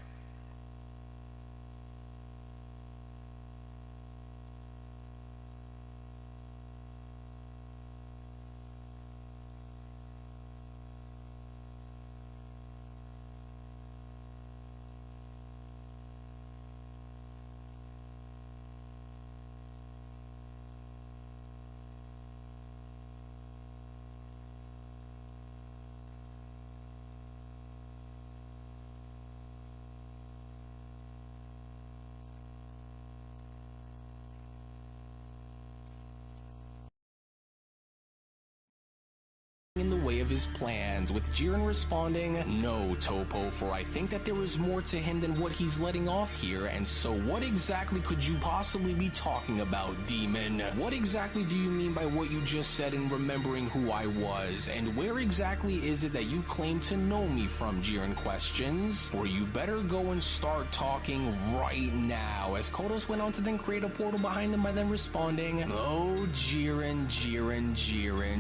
In the way of his plans, with Jiren responding, "No, Topo, for I think that there is more to him than what he's letting off here, and so what exactly could you possibly be talking about, demon? What exactly do you mean by what you just said in remembering who I was, and where exactly is it that you claim to know me from?" Jiren questions. "For you better go and start talking right now," as Kodos went on to then create a portal behind him by then responding, "Oh, Jiren,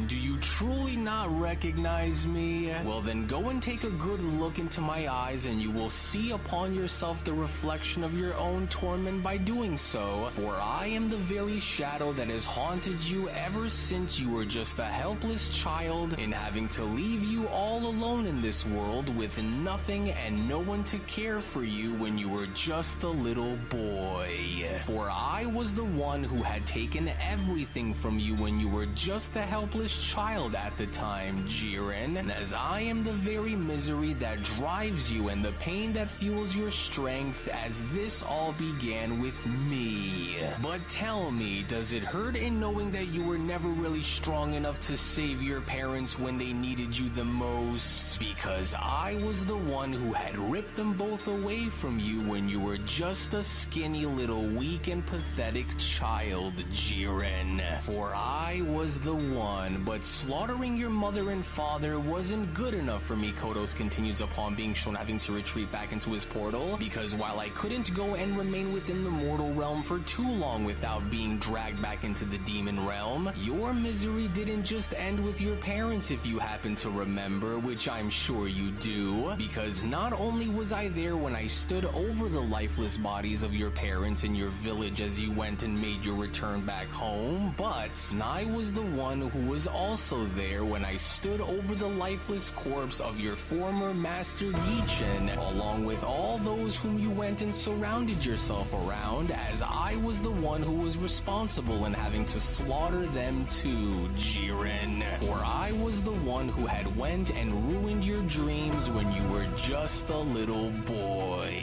do you truly not recognize me? Well then go and take a good look into my eyes and you will see upon yourself the reflection of your own torment by doing so, for I am the very shadow that has haunted you ever since you were just a helpless child in having to leave you all alone in this world with nothing and no one to care for you when you were just a little boy. For I was the one who had taken everything from you when you were just a helpless child at the time. time, Jiren, as I am the very misery that drives you and the pain that fuels your strength, as this all began with me. But tell me, does it hurt in knowing that you were never really strong enough to save your parents when they needed you the most? Because I was the one who had ripped them both away from you when you were just a skinny little weak and pathetic child, Jiren. For I was the one, but slaughtering your mother and father wasn't good enough for me, Kodos continues upon being shown having to retreat back into his portal, because while I couldn't go and remain within the mortal realm for too long without being dragged back into the demon realm, your misery didn't just end with your parents, if you happen to remember, which I'm sure you do, because not only was I there when I stood over the lifeless bodies of your parents in your village as you went and made your return back home, but I was the one who was also there when I stood over the lifeless corpse of your former master Gichin, along with all those whom you went and surrounded yourself around, as I was the one who was responsible in having to slaughter them too, Jiren. For I was the one who had went and ruined your dreams when you were just a little boy.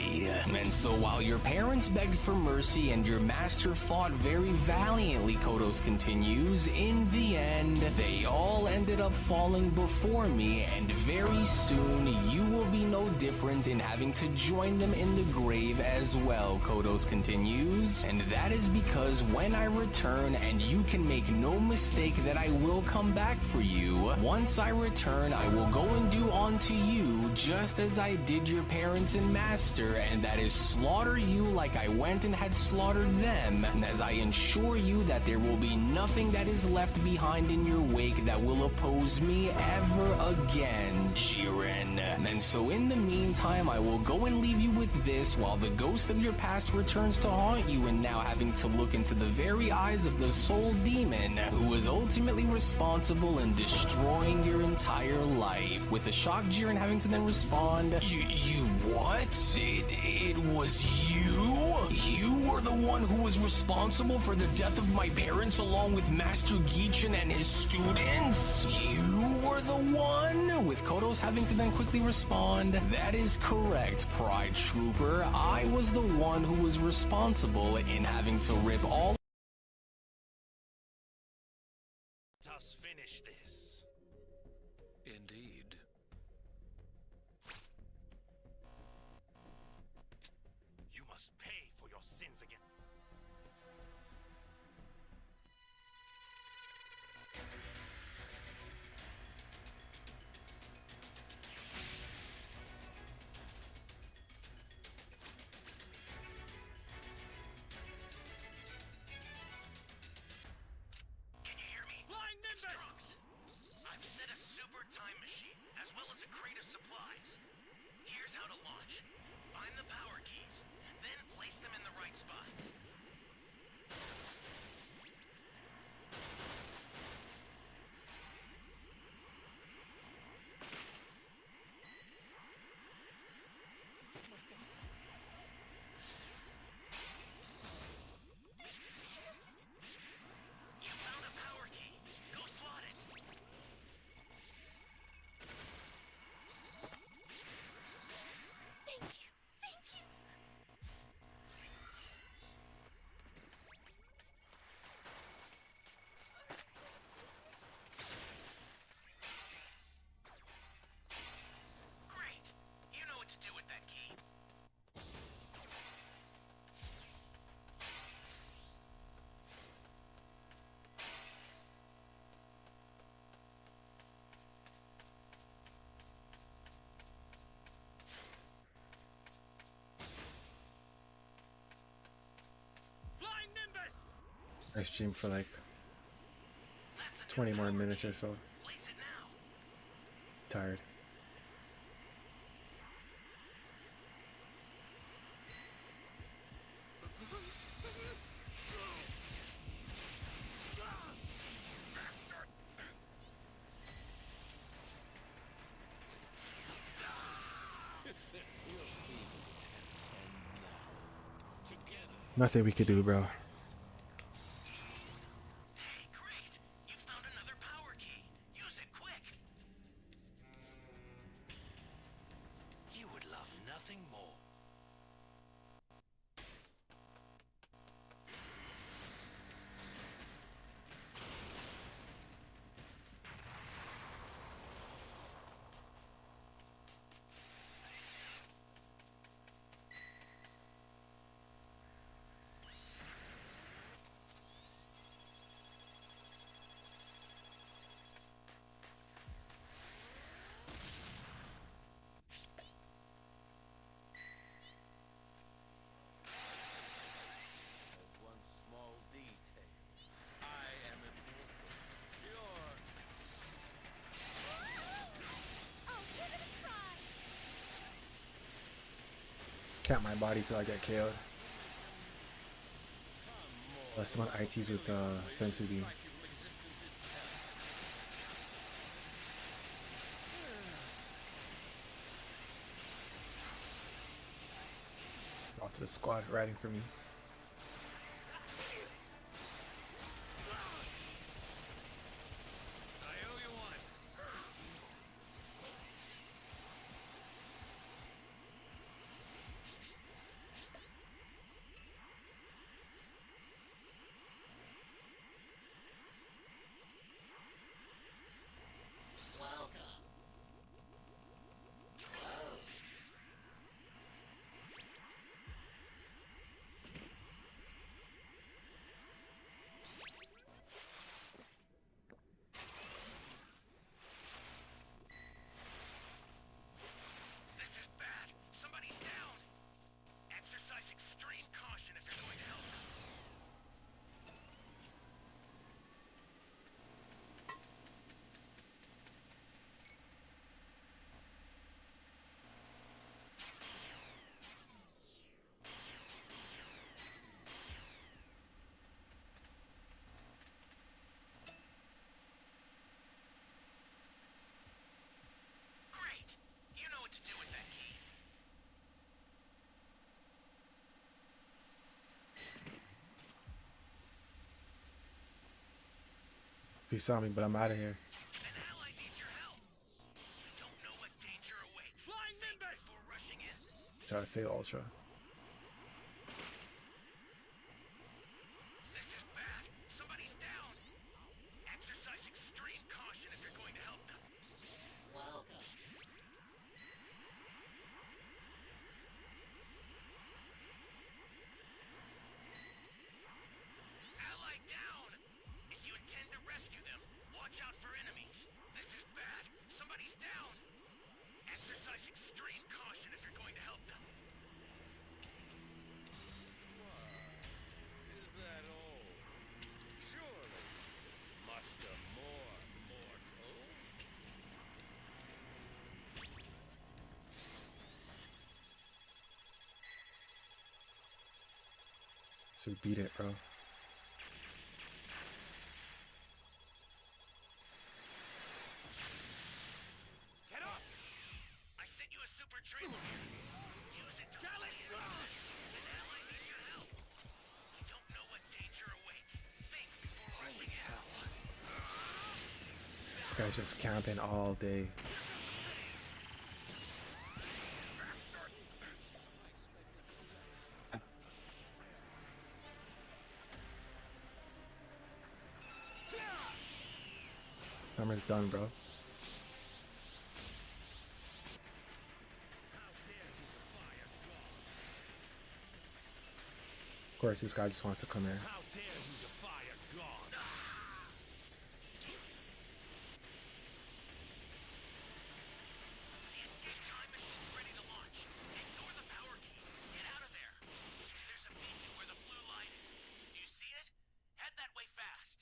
And so while your parents begged for mercy and your master fought very valiantly, Kodos continues, in the end, they all ended up falling before me, and very soon you will be no different in having to join them in the grave as well, Kodos continues. And that is because when I return, and you can make no mistake that I will come back for you, once I return, I will go and do unto you just as I did your parents and master, and that is slaughter you like I went and had slaughtered them, as I ensure you that there will be nothing that is left behind in your wake that will oppose me ever again, Jiren. And so in the meantime, I will go and leave you with this while the ghost of your past returns to haunt you, and now having to look into the very eyes of the soul demon who was ultimately responsible in destroying your entire life. With the shocked Jiren having to then respond, You what? It was you? You were the one who was responsible for the death of my parents along with Master Gichin and his students? You were the one? With Kodos having to then quickly respond, that is correct, Pride Trooper. I was the one who was responsible in having to rip all. Let us finish this. Indeed. You must pay for your sins again. Can you hear me? Flying Nimbus! Trunks, I've set a super time machine, as well as a crate of supplies. Here's how to launch. Find the power keys, then place them in the right spots. You found a power key. Go slot it. Thank you. Thank you. Great. You know what to do with that key. Flying Nimbus! I stream for like That's a 20 new more power minutes key. or so. Place it now. Tired. Nothing we could do, bro. Hey, great. You found another power key. Use it quick. Camp my body till I get KO'd. Let's summon ITs with Sensu Beam. Out to the squad riding for me. He saw me, but I'm out of here. An ally needs your help. You don't know what danger awaits. Flying Think Nimbus! before rushing in. Try to say Ultra. This is bad. Somebody's down. Exercise extreme caution if you're going to help them. Welcome. Ally down. If you intend to rescue them, watch out for enemies. This is bad. Somebody's down. Exercise extreme caution if you're going to help them. Is that all? Surely, muster more mortal. So beat it, bro. Get up! I sent you a super trailer here. Use it to fly in. An ally needs your help. You don't know what danger awaits. Think before rushing in. This guy's just camping all day. Summer's done, bro. Of course, this guy just wants to come in. How dare you defy a god? The escape time machine's ready to launch. Ignore the power keys. Get out of there. There's a beacon where the blue light is. Do you see it? Head that way fast.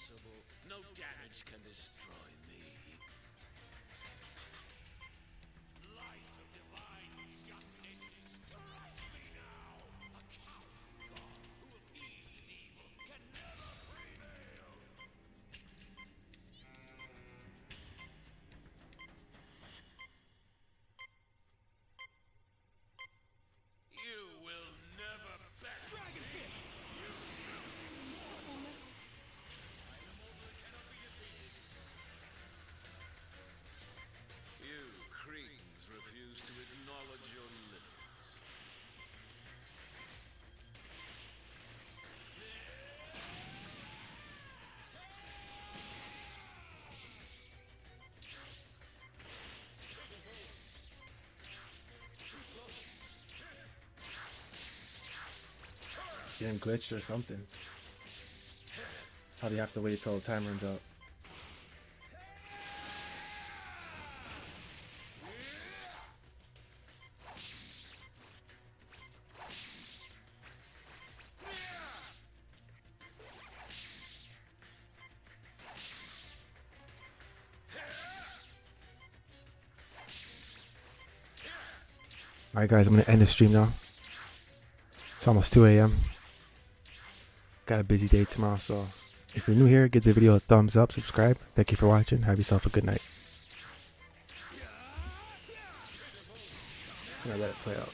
invincible. No damage can destroy me. Light of divine justice, strike me now! A coward god who appeases evil can never prevail! You will never best. Dragon Fist! You Kriegs refuse to acknowledge your limits. Game glitched or something. Probably have to wait till the time runs out. Alright guys, I'm gonna end the stream now. It's almost 2 a.m. Got a busy day tomorrow, so if you're new here, give the video a thumbs up, subscribe. Thank you for watching. Have yourself a good night. Just gonna let it play out.